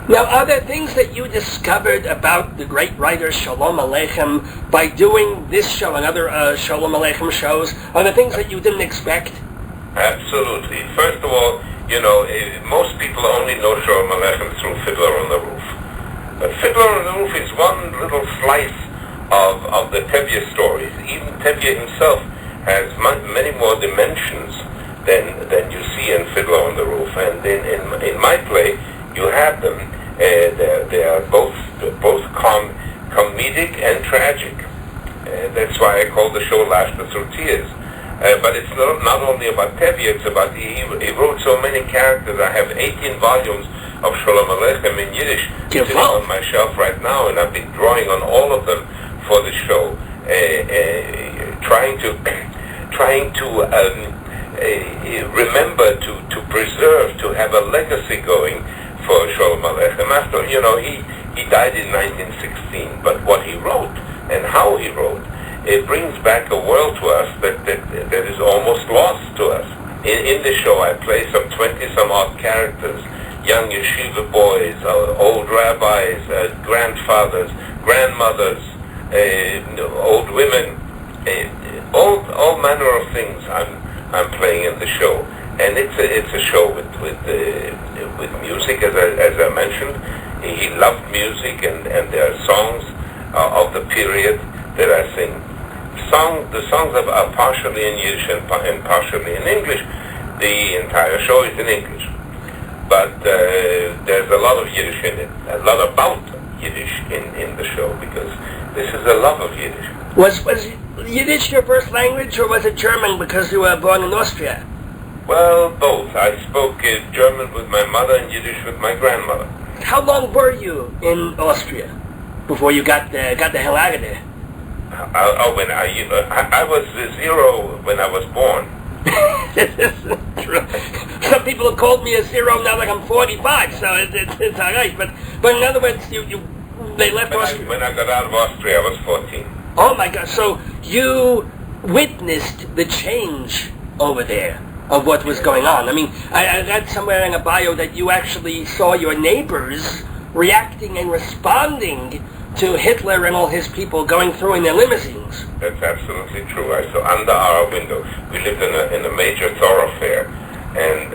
Now, are there things that you discovered about the great writer Sholom Aleichem by doing this show and other Sholom Aleichem shows? Are there things that you didn't expect? Absolutely. First of all, you know, most people only know Sholom Aleichem through Fiddler on the Roof. But Fiddler on the Roof is one little slice of the Tevye stories. Even Tevye himself has many more dimensions than you see in Fiddler on the Roof. And in my play, you have them. They are both comedic and tragic. That's why I call the show Laughter Through Tears. But it's not only about Tevye, it's about he wrote so many characters. I have 18 volumes of Sholom Aleichem in Yiddish sitting on my shelf right now, and I've been drawing on all of them for the show, trying to remember, to preserve, to have a legacy going for Sholom Aleichem. After, you know, he died in 1916, but what he wrote and how he wrote, it brings back a world to us that is almost lost to us. In the show, I play some 20-some-odd characters, young yeshiva boys, old rabbis, grandfathers, grandmothers, old women, all manner of things I'm playing in the show. And it's a show with music, as I mentioned. He loved music, and there are songs of the period that I sing. The songs are partially in Yiddish and partially in English. The entire show is in English. But there's a lot of Yiddish in it, a lot about Yiddish in the show, because this is a love of Yiddish. Was Yiddish your first language, or was it German because you were born in Austria? Well, both. I spoke German with my mother and Yiddish with my grandmother. How long were you in Austria before you got the hell out of there? I was 0 when I was born. True. Some people have called me a 0 now that I'm 45, so it's all right. But in other words, they left Austria. When I got out of Austria, I was 14. Oh my God! So you witnessed the change over there of what was going on. I mean, I read somewhere in a bio that you actually saw your neighbors reacting and responding to Hitler and all his people going through in their limousines. That's absolutely true. I saw under our window. We lived in a major thoroughfare, and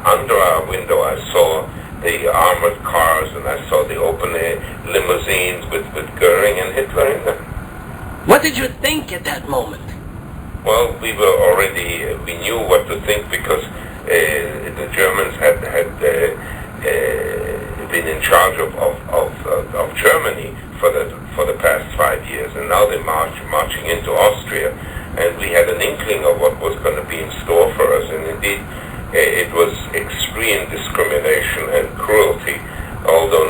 under our window I saw the armored cars, and I saw the open limousines with Goering and Hitler in them. What did you think at that moment? Well, we knew what to think, because the Germans had been in charge of Germany for the past 5 years, and now they're marching into Austria, and we had an inkling of what was going to be in store for us, and indeed it was extreme discrimination and cruelty, although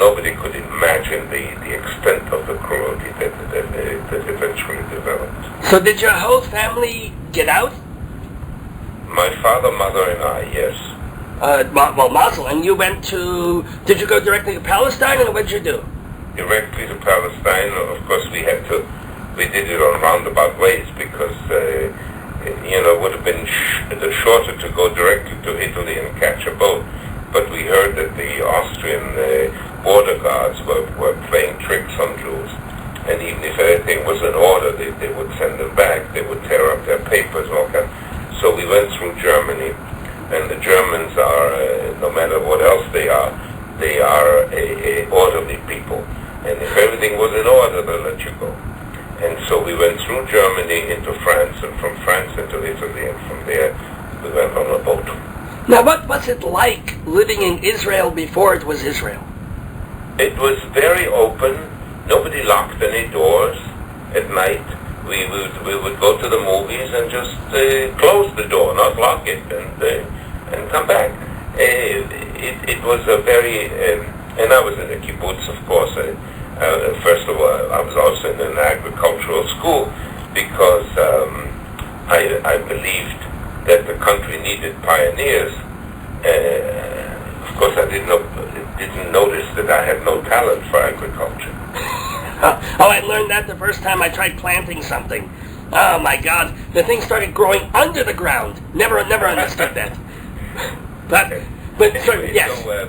So did your whole family get out? My father, mother, and I, yes. Well, Mazel, and you went to... Did you go directly to Palestine, or what did you do? Directly to Palestine. Of course, we did it on roundabout ways because, it would have been shorter to go directly to Italy and catch a boat. But we heard that the Austrian border guards were playing tricks on Jews. And even if anything was in order, they would send them back. They would tear up their papers, all kinds. So we went through Germany, and the Germans are, no matter what else they are a orderly people. And if everything was in order, they'll let you go. And so we went through Germany into France, and from France into Italy, and from there we went on a boat. Now, what was it like living in Israel before it was Israel? It was very open. Nobody locked any doors at night. We would go to the movies and just close the door, not lock it, and come back. It was a very, and I was in a kibbutz, of course. First of all, I was also in an agricultural school because I believed that the country needed pioneers. Of course, I didn't notice that I had no talent for agriculture. Oh, I learned that the first time I tried planting something. Oh my God, the thing started growing under the ground. Never understood that. But Anyway, yes. So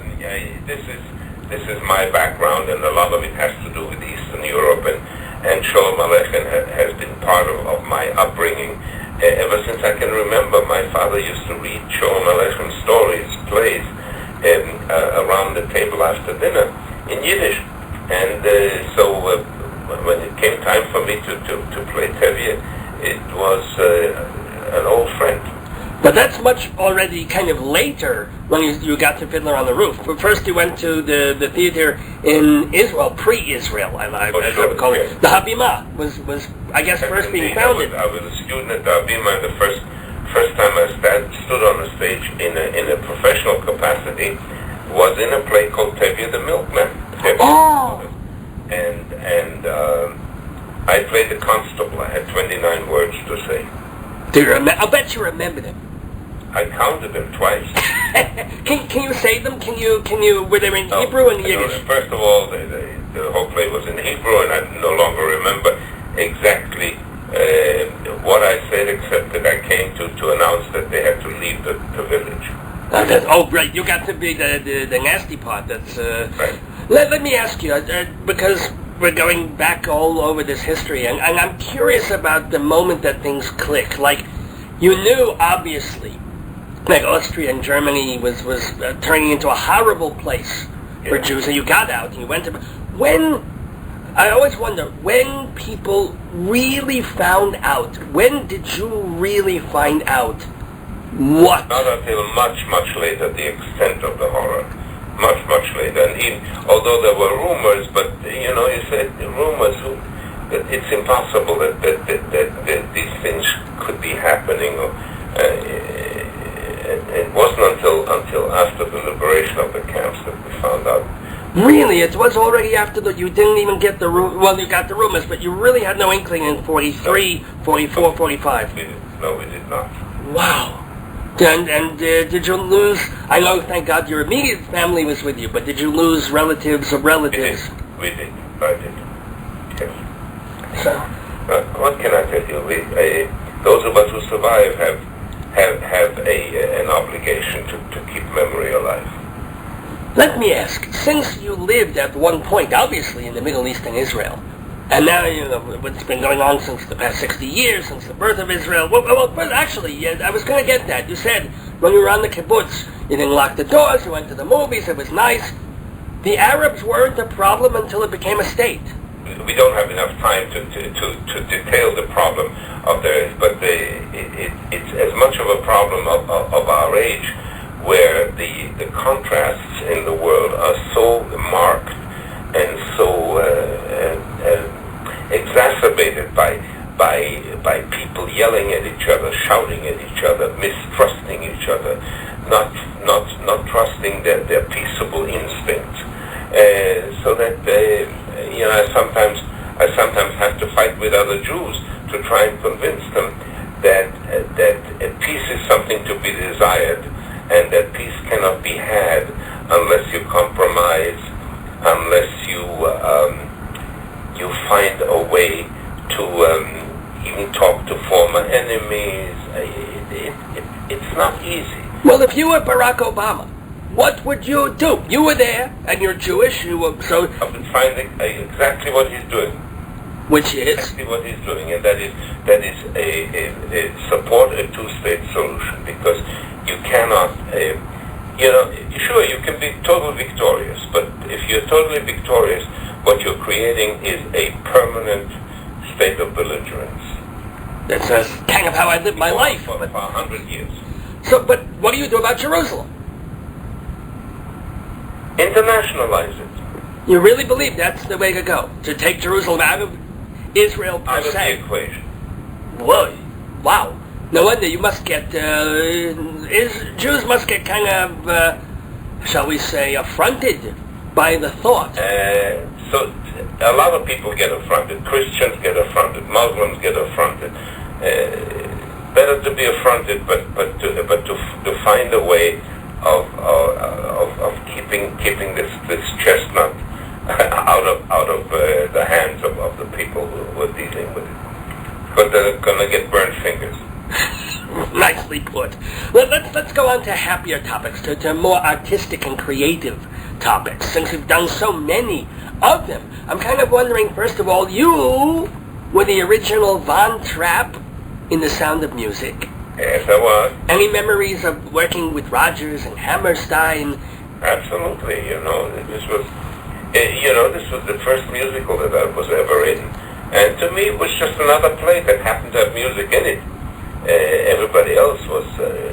this is my background, and a lot of it has to do with Eastern Europe, and Sholem Aleichem has been part of my upbringing. Ever since I can remember, my father used to read Sholem Aleichem stories, plays, around the table after dinner in Yiddish. And so when it came time for me to play Tevye, it was an old friend. But that's much already kind of later when you got to Fiddler on the Roof. But first you went to the theater in Israel, pre-Israel, I would call it. The Habima was I guess, first being founded. I was a student at the Habima, and the first time I stood on the stage in a professional capacity was in a play called Tevye the Milkman. Oh! And I played the constable. I had 29 words to say. Do you I'll bet you remember them. I counted them twice. Can you say them? Can you? Were they in Hebrew and Yiddish? First of all, the whole play was in Hebrew, and I no longer remember exactly what I said, except that I came to announce that they had to leave the village. Oh, right. You got to be the nasty part. That's right. Let me ask you, because we're going back all over this history, and I'm curious about the moment that things click. Like, you knew, obviously, that Austria and Germany was turning into a horrible place for Jews, and you got out, and you went to... When... I always wonder, when people really found out, when did you really find out what? Not until much, much later, the extent of the horror. Much, much later. And even, although there were rumors, but, you said rumors, it's impossible that these things could be happening. It wasn't until after the liberation of the camps that we found out. Really? It was already after you didn't even get the well, you got the rumors, but you really had no inkling in 43, 44, 45. No, we did not. Wow. And did you lose, I know, thank God, your immediate family was with you, but did you lose relatives of relatives? We did. I did. Yes. So? What can I tell you? Those of us who survive have an obligation to keep memory alive. Let me ask, since you lived at one point, obviously, in the Middle East and Israel, and now, what's been going on since the past 60 years, since the birth of Israel, well actually, I was going to get that. You said, when you were on the kibbutz, you didn't lock the doors, you went to the movies, it was nice. The Arabs weren't a problem until it became a state. We don't have enough time to detail the problem of theirs, but it's as much of a problem of our age, where the contrasts in the world are so marked and so exacerbated by people yelling at each other, shouting at each other, mistrusting each other, not trusting their peaceable instincts. So that I sometimes have to fight with other Jews to try and convince them that peace is something to be desired, and that peace cannot be had unless you compromise, unless you find a way to even talk to former enemies. It's not easy. Well, if you were Barack Obama, what would you do? You were there, and you're Jewish. I would find exactly what he's doing. Which is? Exactly what he's doing, and that is a support a two-state solution, because you cannot, sure, you can be totally victorious, but if you're totally victorious, what you're creating is a permanent state of belligerence. That's kind of how I live my life. For 100 years. So, but what do you do about Jerusalem? Internationalize it. You really believe that's the way to go? To take Jerusalem out of Israel per Out of se? the equation. Whoa. Wow. No wonder you must get, Jews must get kind of, shall we say, affronted by the thought. So a lot of people get affronted. Christians get affronted. Muslims get affronted. Better to be affronted, but to find a way of keeping this chestnut out of the hands of the people who are dealing with it, because they're gonna get burnt fingers. Nicely put. Let's go on to happier topics, to more artistic and creative topics, since you've done so many of them. I'm kind of wondering, first of all, you were the original Von Trapp in The Sound of Music. Yes, I was. Any memories of working with Rodgers and Hammerstein? Absolutely. This was the first musical that I was ever in, and to me it was just another play that happened to have music in it. Everybody else was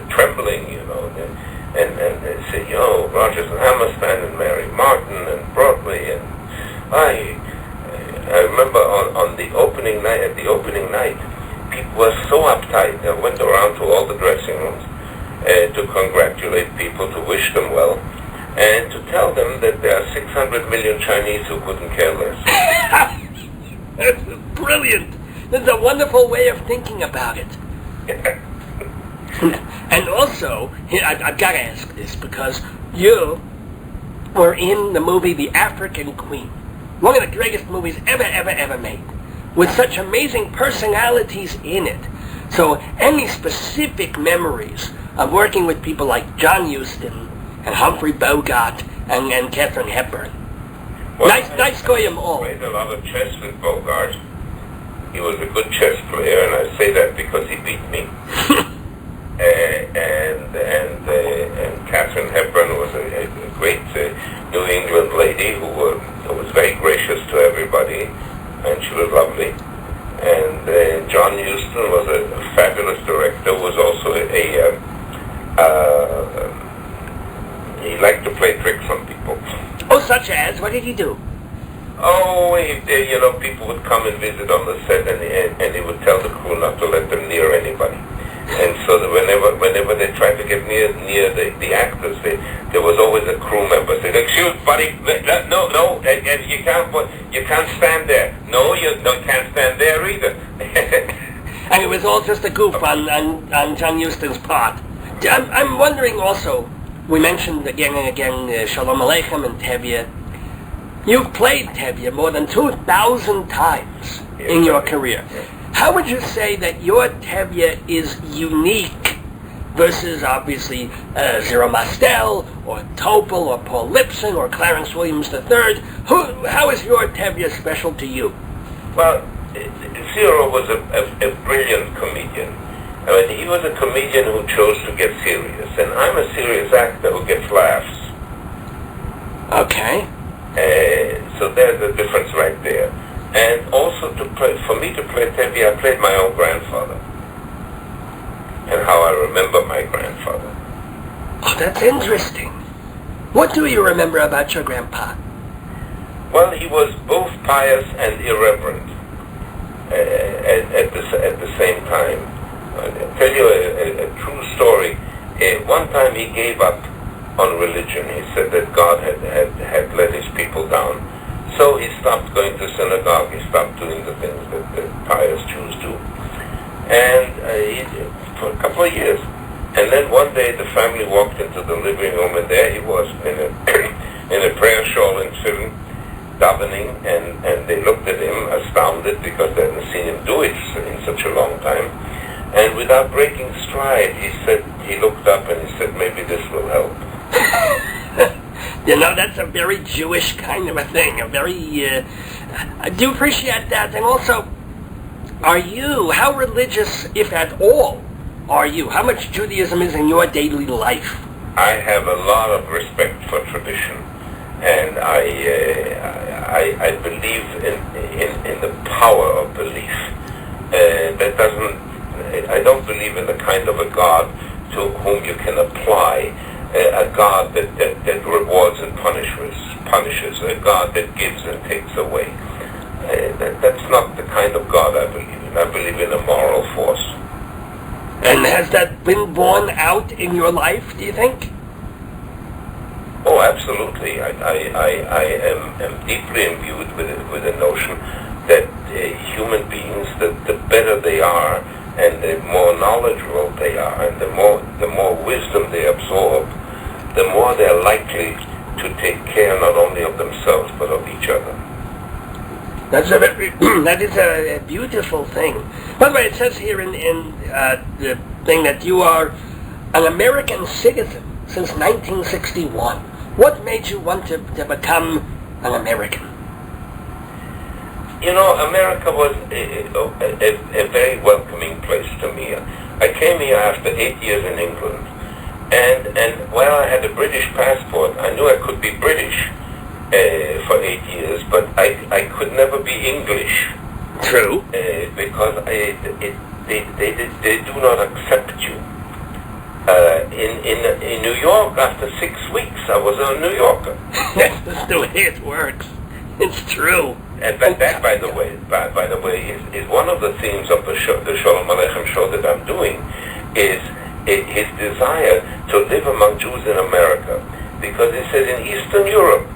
trembling, and they say, Rodgers and Hammerstein and Mary Martin and Broadway, and I remember on the opening night. At the opening night, people were so uptight. I went around to all the dressing rooms to congratulate people, to wish them well, and to tell them that there are 600 million Chinese who couldn't care less. That's brilliant. That's a wonderful way of thinking about it. And also, I've got to ask this, because you were in the movie The African Queen, one of the greatest movies ever made, with such amazing personalities in it. So any specific memories of working with people like John Huston and Humphrey Bogart and Katharine Hepburn? Well, nice going all. I played a lot of chess with Bogart. He was a good chess player, and I say that because he beat me. And Katharine Hepburn was a great New England lady who was very gracious to everybody, and she was lovely. And John Huston was a fabulous director. Was also he liked to play tricks on people. Oh, such as? What did he do? Oh, people would come and visit on the set, and he would tell the crew not to let them near anybody. And so that whenever they tried to get near the actors, there was always a crew member saying, "Excuse, buddy, no, and you can't stand there. No, you can't stand there either." And it was all just a goof on John Huston's part. I'm wondering also, we mentioned again and again Shalom Aleichem and Tevye. You've played Tevye more than 2,000 times in your career. How would you say that your Tevye is unique versus, obviously, Zero Mostel, or Topol, or Paul Lipson, or Clarence Williams III? How is your Tevye special to you? Well, Zero was a brilliant comedian. I mean, he was a comedian who chose to get serious, and I'm a serious actor who gets laughs. Okay. So there's a difference right there. And also, for me to play Tevye, I played my own grandfather, and how I remember my grandfather. Oh, that's interesting. What do you remember about your grandpa? Well, he was both pious and irreverent at the same time. I'll tell you a true story. One time he gave up on religion. He said that God had let his people down. So he stopped going to synagogue. He stopped doing the things that the pious Jews do. And for a couple of years. And then one day the family walked into the living room, and there he was in a in a prayer shawl and tefillin, davening, and they looked at him astounded because they hadn't seen him do it in such a long time. And without breaking stride, he looked up and he said, maybe this will help. You know, that's a very Jewish kind of a thing. I do appreciate that. And also, how religious, if at all, are you? How much Judaism is in your daily life? I have a lot of respect for tradition, and I believe in the power of belief. I don't believe in the kind of a God to whom you can apply a God that rewards and punishes, a God that gives and takes away. That's not the kind of God I believe in. I believe in a moral force. And has that been borne out in your life, do you think? Oh, absolutely. I am deeply imbued with the notion that human beings, the better they are, and the more knowledgeable they are, and the more wisdom they absorb, the more they're likely to take care not only of themselves but of each other. That is a beautiful thing. By the way, it says here in the thing that you are an American citizen since 1961. What made you want to become an American? You know, America was a very welcoming place to me. I came here after 8 years in England, and while I had a British passport, I knew I could be British for 8 years, but I could never be English. True. Because they do not accept you. In New York, after 6 weeks, I was a New Yorker. That's the way it works. It's true. And that, by the way, is one of the themes of the Sholem Aleichem show that I'm doing, is his desire to live among Jews in America. Because he said in Eastern Europe,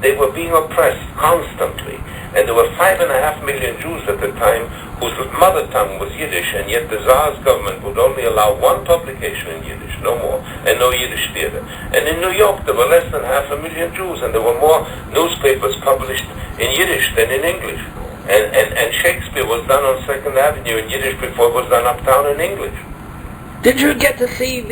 they were being oppressed constantly. And there were 5.5 million Jews at the time whose mother tongue was Yiddish, and yet the Tsar's government would only allow one publication in Yiddish, no more, and no Yiddish theater. And in New York, there were less than 500,000 Jews, and there were more newspapers published in Yiddish than in English. And Shakespeare was done on 2nd Avenue in Yiddish before it was done uptown in English. Did you get to see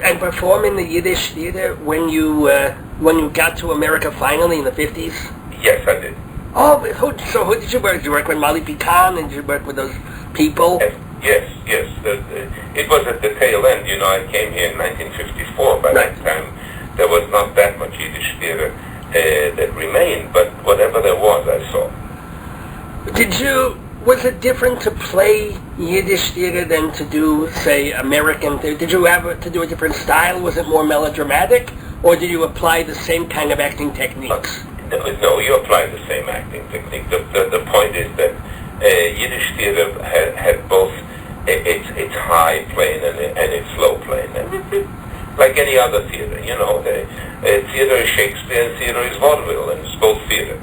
and perform in the Yiddish theater when you got to America finally in the 50s? Yes, I did. Oh, who did you work? Did you work with Molly Pecan, and did you work with those people? Yes. It was at the tail end. You know, I came here in 1954. By that time, there was not that much Yiddish theater that remained, but whatever there was, I saw. Was it different to play Yiddish theater than to do, say, American theater? Did you have to do a different style? Was it more melodramatic? Or did you apply the same kind of acting techniques? No, you apply the same acting technique. The point is that Yiddish theater had both its high plane and its low plane. And like any other theater, you know, theater is Shakespeare and theater is vaudeville, and it's both theater.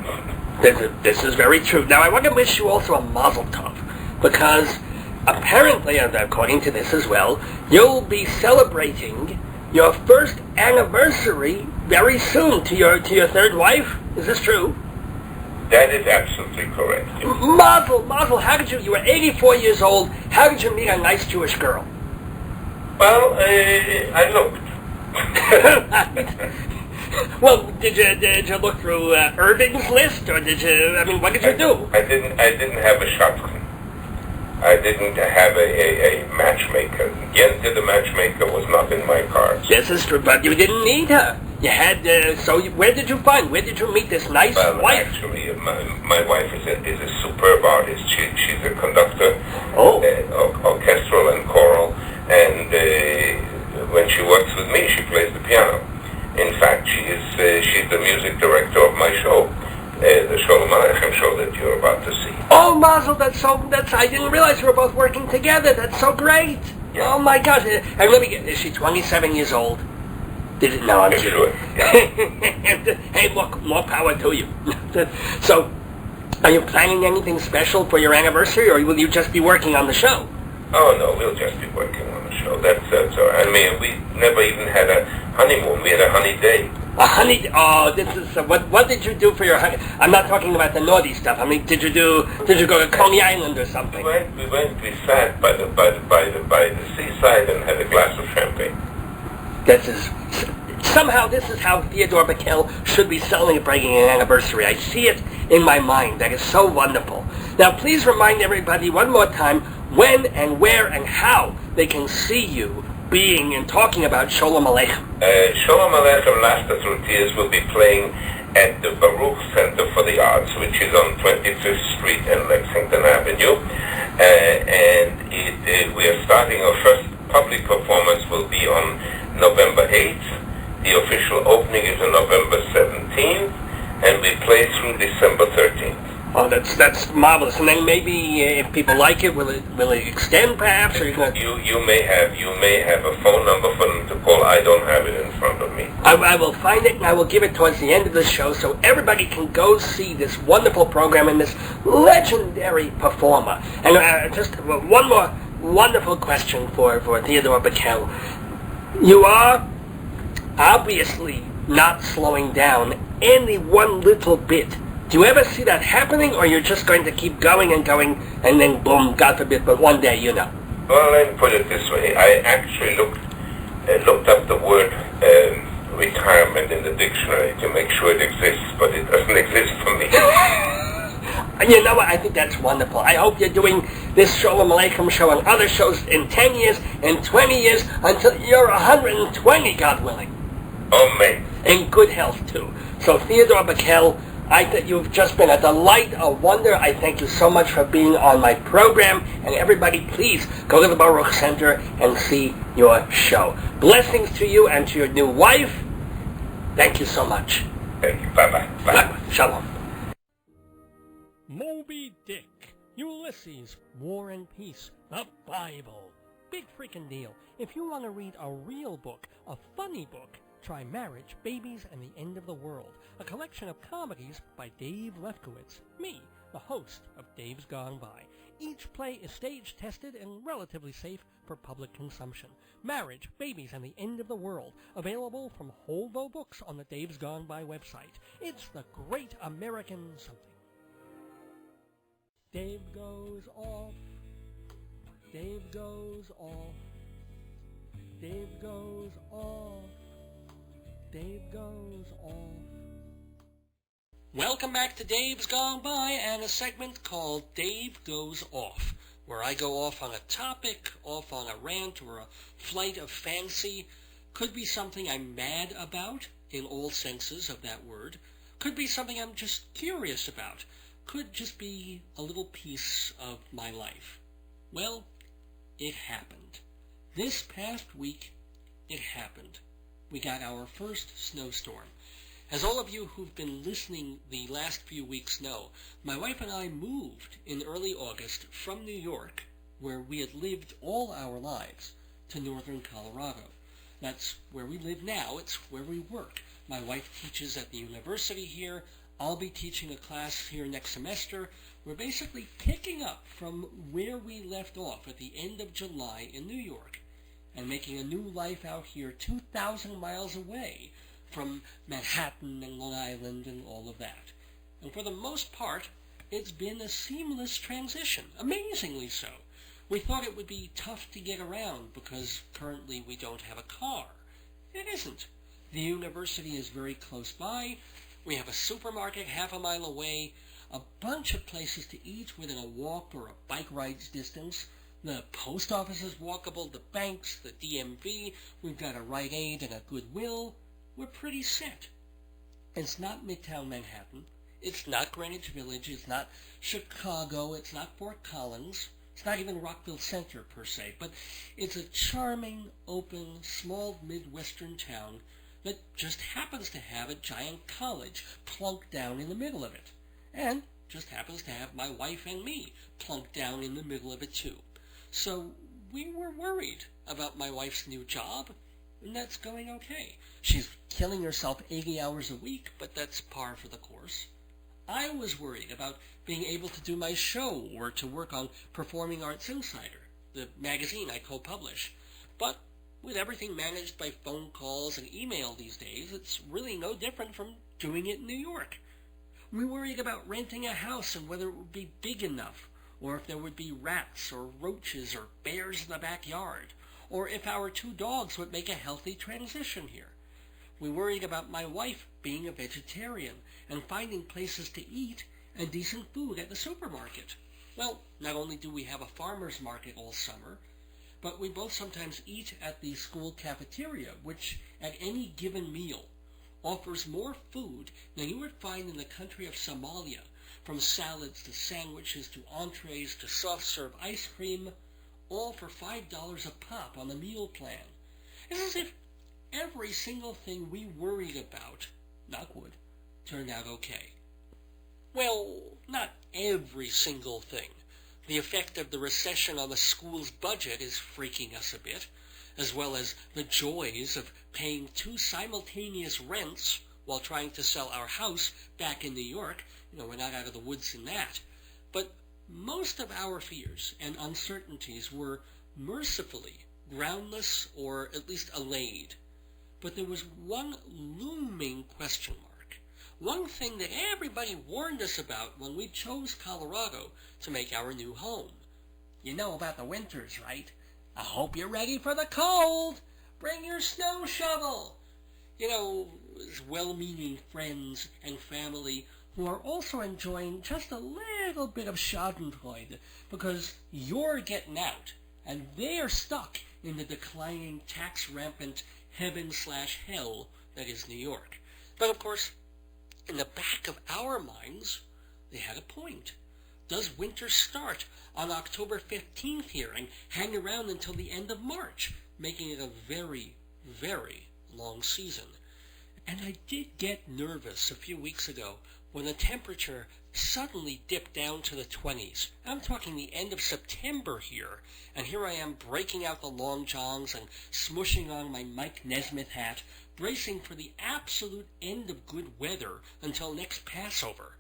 This is very true. Now, I want to wish you also a mazel tov, because apparently, and according to this as well, you'll be celebrating your first anniversary very soon to your third wife. Is this true? That is absolutely correct. Mazel, you were 84 years old, how did you meet a nice Jewish girl? Well, I looked. Well, did you look through Irving's list, or what did you do? I didn't have a shotgun. I didn't have a matchmaker. Yente the matchmaker was not in my cards. This is true, but you didn't need her. You had, where did you meet this nice wife? Actually, my wife is a superb artist. She's a conductor, orchestral and choral, and when she works with me, she plays the piano. In fact, she's the music director of my show, the Sholem Aleichem show that you're about to see. Oh, Mazel, I didn't realize we were both working together. That's so great. Yeah. Oh, my gosh. And let me get, is she 27 years old? Did it? No, I'm kidding. Sure. Yeah. Hey, look, more power to you. So, are you planning anything special for your anniversary, or will you just be working on the show? Oh, no, we'll just be working on the show. That's all right. I mean, we never even had a honeymoon. We had a honey day. A honey? Oh, this is what did you do for your honey? I'm not talking about the naughty stuff. I mean, did you go to Coney Island or something? We sat by the seaside and had a glass of champagne. Somehow this is how Theodore Bikel should be celebrating an anniversary. I see it in my mind. That is so wonderful. Now, please remind everybody one more time when and where and how they can see you being and talking about Sholem Aleichem. Sholem Aleichem Laughter Through Tears will be playing at the Baruch Center for the Arts, which is on 25th Street and Lexington Avenue. We are starting our first public performance will be on November 8th. The official opening is on November 17th, and we play through December 13th. Oh, that's marvelous. And then maybe if people like it, will it extend perhaps? Or you may have a phone number for them to call. I don't have it in front of me. I will find it and I will give it towards the end of the show so everybody can go see this wonderful program and this legendary performer. And just one more wonderful question for Theodore Bikel. You are obviously not slowing down any one little bit. Do you ever see that happening, or you're just going to keep going, and then boom, God forbid, but one day, you know? Well, let me put it this way. I actually looked up the word retirement in the dictionary to make sure it exists, but it doesn't exist for me. You know what? I think that's wonderful. I hope you're doing this Sholem Aleichem show and other shows in 10 years, in 20 years, until you're 120, God willing. Oh, man. In good health, too. So, Theodore Bikel, I think you've just been a delight, a wonder. I thank you so much for being on my program. And everybody, please go to the Baruch Center and see your show. Blessings to you and to your new wife. Thank you so much. Thank you. Bye-bye. Bye. Shalom. Moby Dick, Ulysses, War and Peace, the Bible. Big freaking deal. If you want to read a real book, a funny book, try Marriage, Babies, and the End of the World, a collection of comedies by Dave Lefkowitz, me, the host of Dave's Gone By. Each play is stage-tested and relatively safe for public consumption. Marriage, Babies, and the End of the World, available from Holvo Books on the Dave's Gone By website. It's the great American something. Dave goes off. Dave goes off. Dave goes off. Dave goes off. Welcome back to Dave's Gone By and a segment called Dave Goes Off, where I go off on a topic, off on a rant or a flight of fancy. Could be something I'm mad about, in all senses of that word. Could be something I'm just curious about. Could just be a little piece of my life. Well, it happened. This past week, it happened. We got our first snowstorm. As all of you who've been listening the last few weeks know, my wife and I moved in early August from New York, where we had lived all our lives, to northern Colorado. That's where we live now. It's where we work. My wife teaches at the university here. I'll be teaching a class here next semester. We're basically picking up from where we left off at the end of July in New York and making a new life out here 2,000 miles away from Manhattan and Long Island and all of that. And for the most part, it's been a seamless transition, amazingly so. We thought it would be tough to get around because currently we don't have a car. It isn't. The university is very close by. We have a supermarket half a mile away, a bunch of places to eat within a walk or a bike ride's distance. The post office is walkable, the banks, the DMV, we've got a Rite Aid and a Goodwill. We're pretty set. It's not Midtown Manhattan. It's not Greenwich Village. It's not Chicago. It's not Fort Collins. It's not even Rockville Center, per se. But it's a charming, open, small Midwestern town that just happens to have a giant college plunked down in the middle of it. And just happens to have my wife and me plunked down in the middle of it, too. So we were worried about my wife's new job. and that's going okay. She's killing herself 80 hours a week, but that's par for the course. I was worried about being able to do my show or to work on Performing Arts Insider, the magazine I co-publish. But with everything managed by phone calls and email these days, it's really no different from doing it in New York. We worried about renting a house and whether it would be big enough, or if there would be rats or roaches or bears in the backyard, or if our 2 dogs would make a healthy transition here. We worried about my wife being a vegetarian and finding places to eat and decent food at the supermarket. Well, not only do we have a farmer's market all summer, but we both sometimes eat at the school cafeteria, which at any given meal offers more food than you would find in the country of Somalia, from salads to sandwiches to entrees to soft-serve ice cream, all for $5 a pop on the meal plan. It's as if every single thing we worried about, knock wood, turned out okay. Well, not every single thing. The effect of the recession on the school's budget is freaking us a bit, as well as the joys of paying 2 simultaneous rents while trying to sell our house back in New York. We're not out of the woods in that. But most of our fears and uncertainties were mercifully groundless or at least allayed. But there was one looming question mark. One thing that everybody warned us about when we chose Colorado to make our new home. You know about the winters, right? I hope you're ready for the cold. Bring your snow shovel. Well-meaning friends and family who are also enjoying just a little bit of schadenfreude because you're getting out and they're stuck in the declining tax-rampant heaven/hell that is New York. But of course, in the back of our minds, they had a point. Does winter start on October 15th here and hang around until the end of March, making it a very, very long season? And I did get nervous a few weeks ago when the temperature suddenly dipped down to the 20s. I'm talking the end of September here, and here I am breaking out the long johns and smushing on my Mike Nesmith hat, bracing for the absolute end of good weather until next Passover.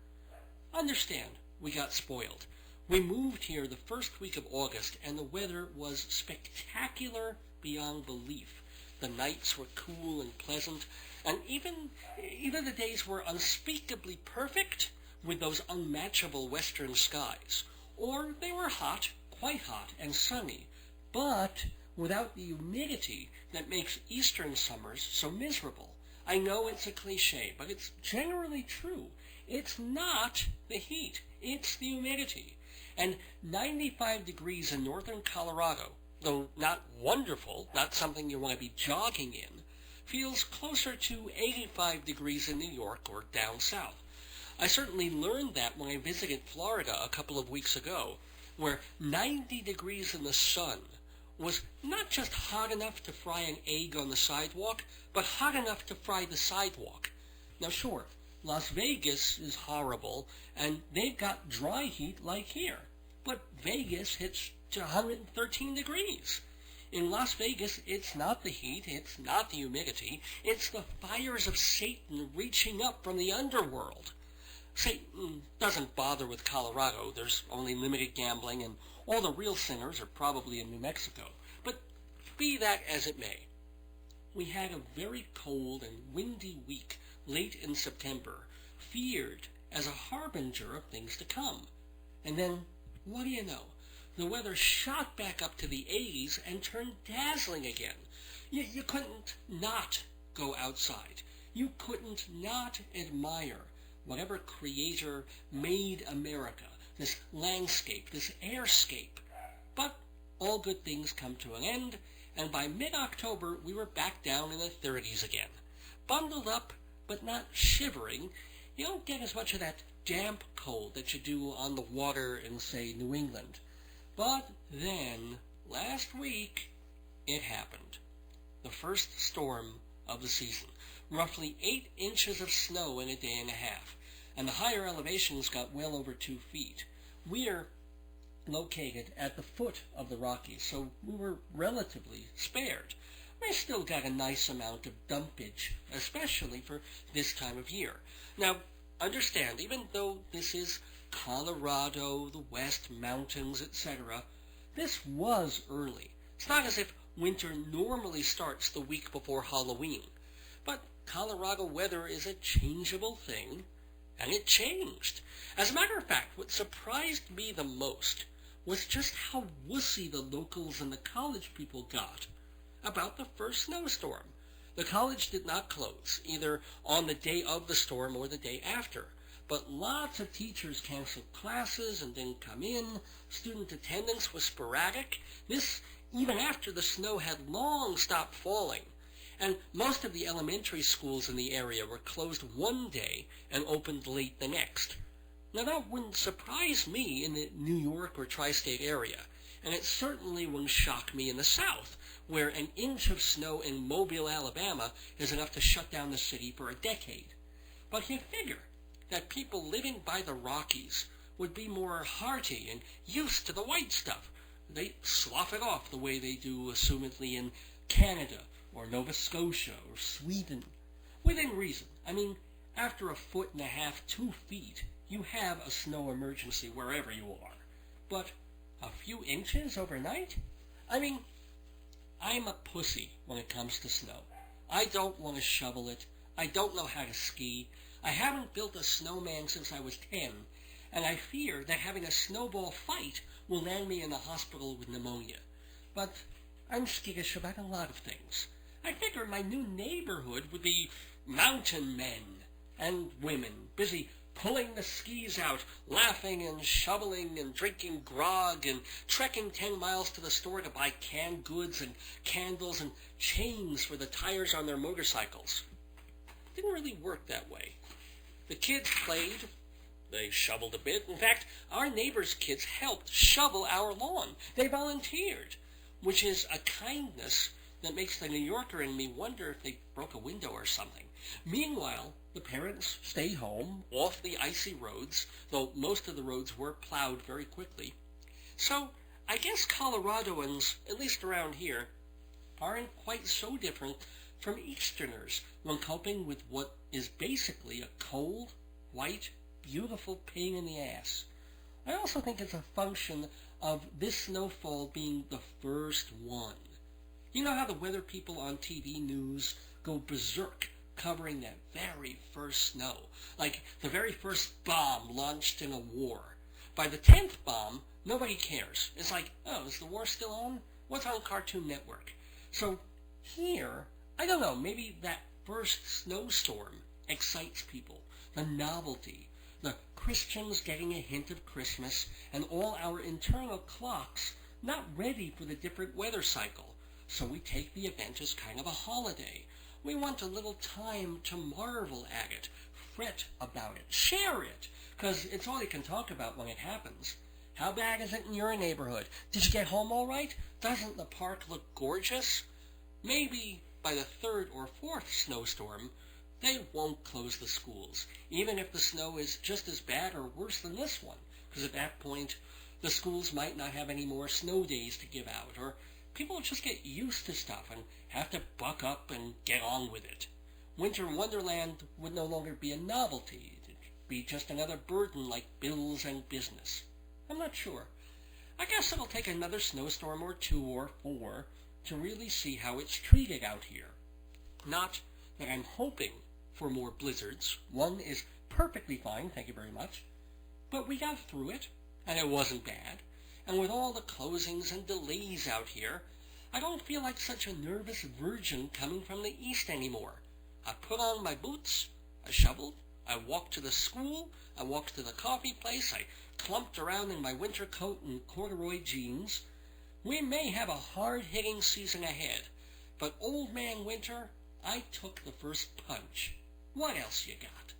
Understand, we got spoiled. We moved here the first week of August, and the weather was spectacular beyond belief. The nights were cool and pleasant, and even the days were unspeakably perfect with those unmatchable western skies. Or they were hot, quite hot, and sunny, but without the humidity that makes eastern summers so miserable. I know it's a cliche, but it's generally true. It's not the heat, it's the humidity. And 95 degrees in northern Colorado, though not wonderful, not something you want to be jogging in, feels closer to 85 degrees in New York or down south. I certainly learned that when I visited Florida a couple of weeks ago, where 90 degrees in the sun was not just hot enough to fry an egg on the sidewalk, but hot enough to fry the sidewalk. Now sure, Las Vegas is horrible, and they've got dry heat like here, but Vegas hits to 113 degrees. In Las Vegas, it's not the heat, it's not the humidity, it's the fires of Satan reaching up from the underworld. Satan doesn't bother with Colorado. There's only limited gambling, and all the real sinners are probably in New Mexico. But be that as it may, we had a very cold and windy week late in September, feared as a harbinger of things to come. And then, what do you know? The weather shot back up to the 80s and turned dazzling again. You couldn't not go outside. You couldn't not admire whatever creator made America, this landscape, this airscape. But all good things come to an end, and by mid-October we were back down in the 30s again. Bundled up, but not shivering. You don't get as much of that damp cold that you do on the water in, say, New England. But then, last week, it happened. The first storm of the season. Roughly 8 inches of snow in a day and a half. And the higher elevations got well over 2 feet. We're located at the foot of the Rockies, so we were relatively spared. they still got a nice amount of dumpage, especially for this time of year. Now, understand, even though this is Colorado, the West Mountains, etc., this was early. It's not as if winter normally starts the week before Halloween. But Colorado weather is a changeable thing, and it changed. As a matter of fact, what surprised me the most was just how wussy the locals and the college people got about the first snowstorm. The college did not close, either on the day of the storm or the day after, but lots of teachers canceled classes and didn't come in. Student attendance was sporadic, this even after the snow had long stopped falling. And most of the elementary schools in the area were closed one day and opened late the next. Now that wouldn't surprise me in the New York or tri-state area, and it certainly wouldn't shock me in the South, where an inch of snow in Mobile, Alabama is enough to shut down the city for a decade. But you figure that people living by the Rockies would be more hearty and used to the white stuff. They slough it off the way they do, assumedly, in Canada or Nova Scotia or Sweden. Within reason. I mean, after 1.5 feet, 2 feet, you have a snow emergency wherever you are. But a few inches overnight? I mean, I'm a pussy when it comes to snow. I don't want to shovel it. I don't know how to ski. I haven't built a snowman since I was 10, and I fear that having a snowball fight will land me in the hospital with pneumonia. But I'm skittish about a lot of things. I figure my new neighborhood would be mountain men and women, busy pulling the skis out, laughing and shoveling and drinking grog and trekking 10 miles to the store to buy canned goods and candles and chains for the tires on their motorcycles. It didn't really work that way. The kids played. They shoveled a bit. In fact, our neighbors' kids helped shovel our lawn. They volunteered, which is a kindness that makes the New Yorker in me wonder if they broke a window or something. Meanwhile, the parents stay home, off the icy roads, though most of the roads were plowed very quickly. So, I guess Coloradoans, at least around here, aren't quite so different from Easterners when coping with what is basically a cold, white, beautiful pain in the ass. I also think it's a function of this snowfall being the first one. You know how the weather people on TV news go berserk covering that very first snow, like the very first bomb launched in a war. By the 10th bomb, nobody cares. It's like, oh, is the war still on? What's on Cartoon Network? So here, I don't know, maybe that first snowstorm excites people. The novelty, the Christians getting a hint of Christmas, and all our internal clocks not ready for the different weather cycle. So we take the event as kind of a holiday. We want a little time to marvel at it, fret about it, share it, because it's all you can talk about when it happens. How bad is it in your neighborhood? Did you get home all right? Doesn't the park look gorgeous? Maybe by the 3rd or 4th snowstorm, they won't close the schools, even if the snow is just as bad or worse than this one, because at that point, the schools might not have any more snow days to give out, or people will just get used to stuff and have to buck up and get on with it. Winter Wonderland would no longer be a novelty. It'd be just another burden like bills and business. I'm not sure. I guess it'll take another snowstorm or 2 or 4 to really see how it's treated out here. Not that I'm hoping for more blizzards. One is perfectly fine, thank you very much. But we got through it, and it wasn't bad. And with all the closings and delays out here, I don't feel like such a nervous virgin coming from the east anymore. I put on my boots, I shoveled, I walked to the school, I walked to the coffee place, I clumped around in my winter coat and corduroy jeans. We may have a hard-hitting season ahead, but old man winter, I took the first punch. What else you got?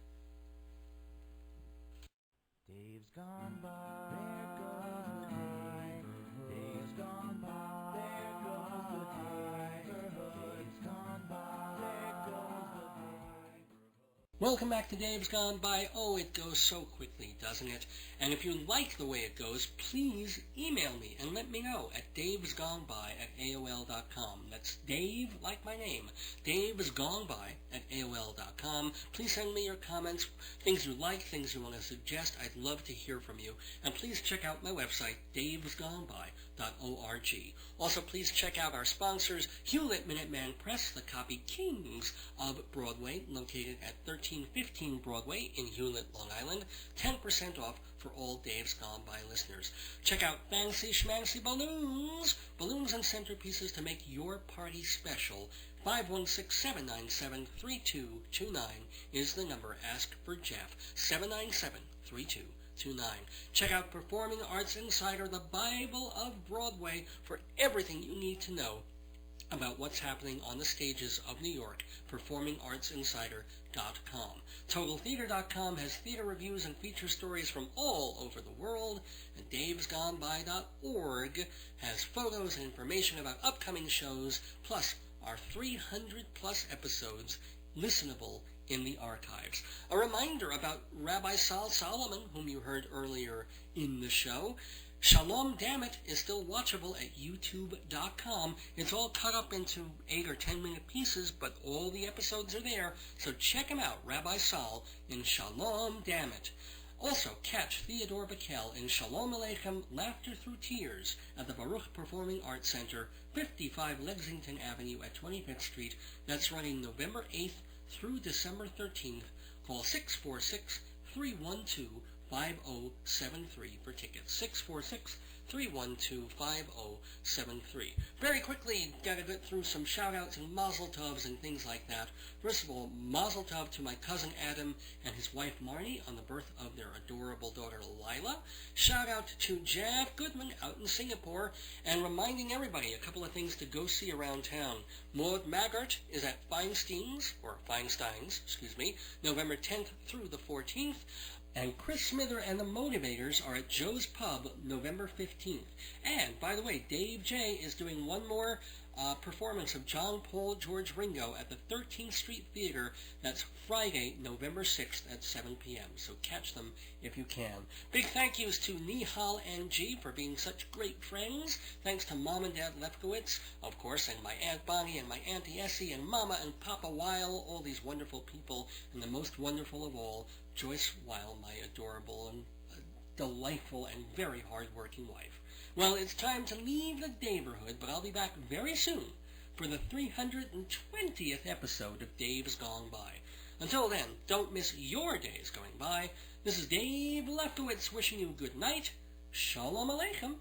Days gone by, there goes the day. Days gone by, there goes the day. Days gone by, there goes the day. Welcome back to Dave's Gone By. Oh, it goes so quickly, doesn't it? And if you like the way it goes, please email me and let me know at davesgoneby@aol.com. That's Dave, like my name, davesgoneby@aol.com. Please send me your comments, things you like, things you want to suggest. I'd love to hear from you. And please check out my website, davesgoneby.org. Also, please check out our sponsors, Hewlett Minuteman Press, the copy kings of Broadway, located at 1315 Broadway in Hewlett, Long Island. 10% off for all Dave's Gone By listeners. Check out Fancy Schmancy Balloons, balloons and centerpieces to make your party special. 516-797-3229 is the number. Ask for Jeff. 797-3229. Check out Performing Arts Insider, the Bible of Broadway, for everything you need to know about what's happening on the stages of New York. PerformingArtsInsider.com. TotalTheater.com has theater reviews and feature stories from all over the world, and DavesGoneBy.org has photos and information about upcoming shows, plus our 300-plus episodes listenable in the archives. A reminder about Rabbi Sol Solomon, whom you heard earlier in the show. Shalom Dammit is still watchable at youtube.com. It's all cut up into 8 or 10 minute pieces, but all the episodes are there, so check him out, Rabbi Sol, in Shalom Dammit. Also, catch Theodore Bikel in Shalom Aleichem, Laughter Through Tears at the Baruch Performing Arts Center, 55 Lexington Avenue at 25th Street. That's running November 8th through December 13th. Call 646-312-5073 for tickets. 646-312-5073. Very quickly, gotta get through some shout-outs and mazel tovs and things like that. First of all, mazel tov to my cousin Adam and his wife Marnie on the birth of their adorable daughter Lila. Shout-out to Jav Goodman out in Singapore, and reminding everybody a couple of things to go see around town. Maud Maggart is at Feinstein's, November 10th through the 14th. And Chris Smither and the Motivators are at Joe's Pub November 15th. And, by the way, Dave J. is doing one more performance of John Paul George Ringo at the 13th Street Theater. That's Friday, November 6th at 7 p.m. So catch them if you can. Big thank yous to Nihal and G for being such great friends. Thanks to Mom and Dad Lefkowitz, of course, and my Aunt Bonnie and my Auntie Essie and Mama and Papa Weil, all these wonderful people, and the most wonderful of all, Joyce Weil, my adorable and delightful and very hard-working wife. Well, it's time to leave the neighborhood, but I'll be back very soon for the 320th episode of Dave's Gone By. Until then, don't miss your days going by. This is Dave Lefkowitz wishing you good night, Shalom Aleichem,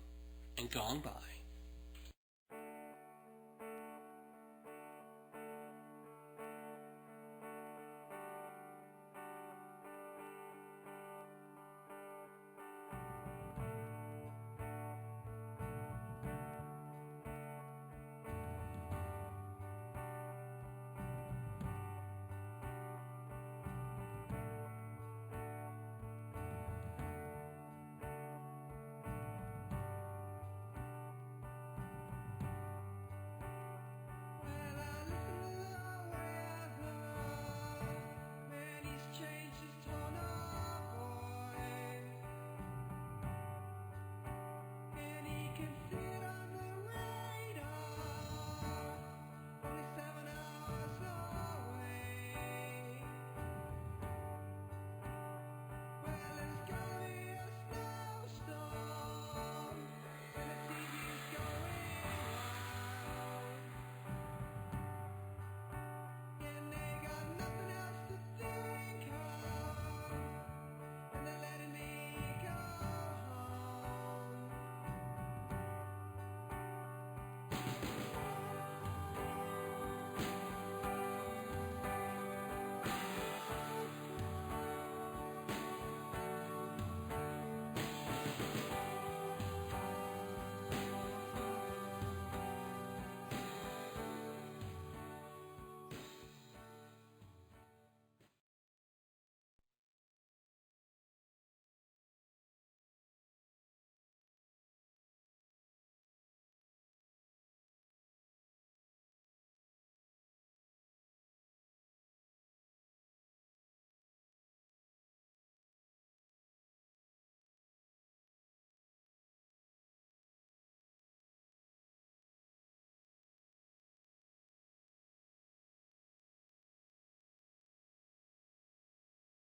and Gone By.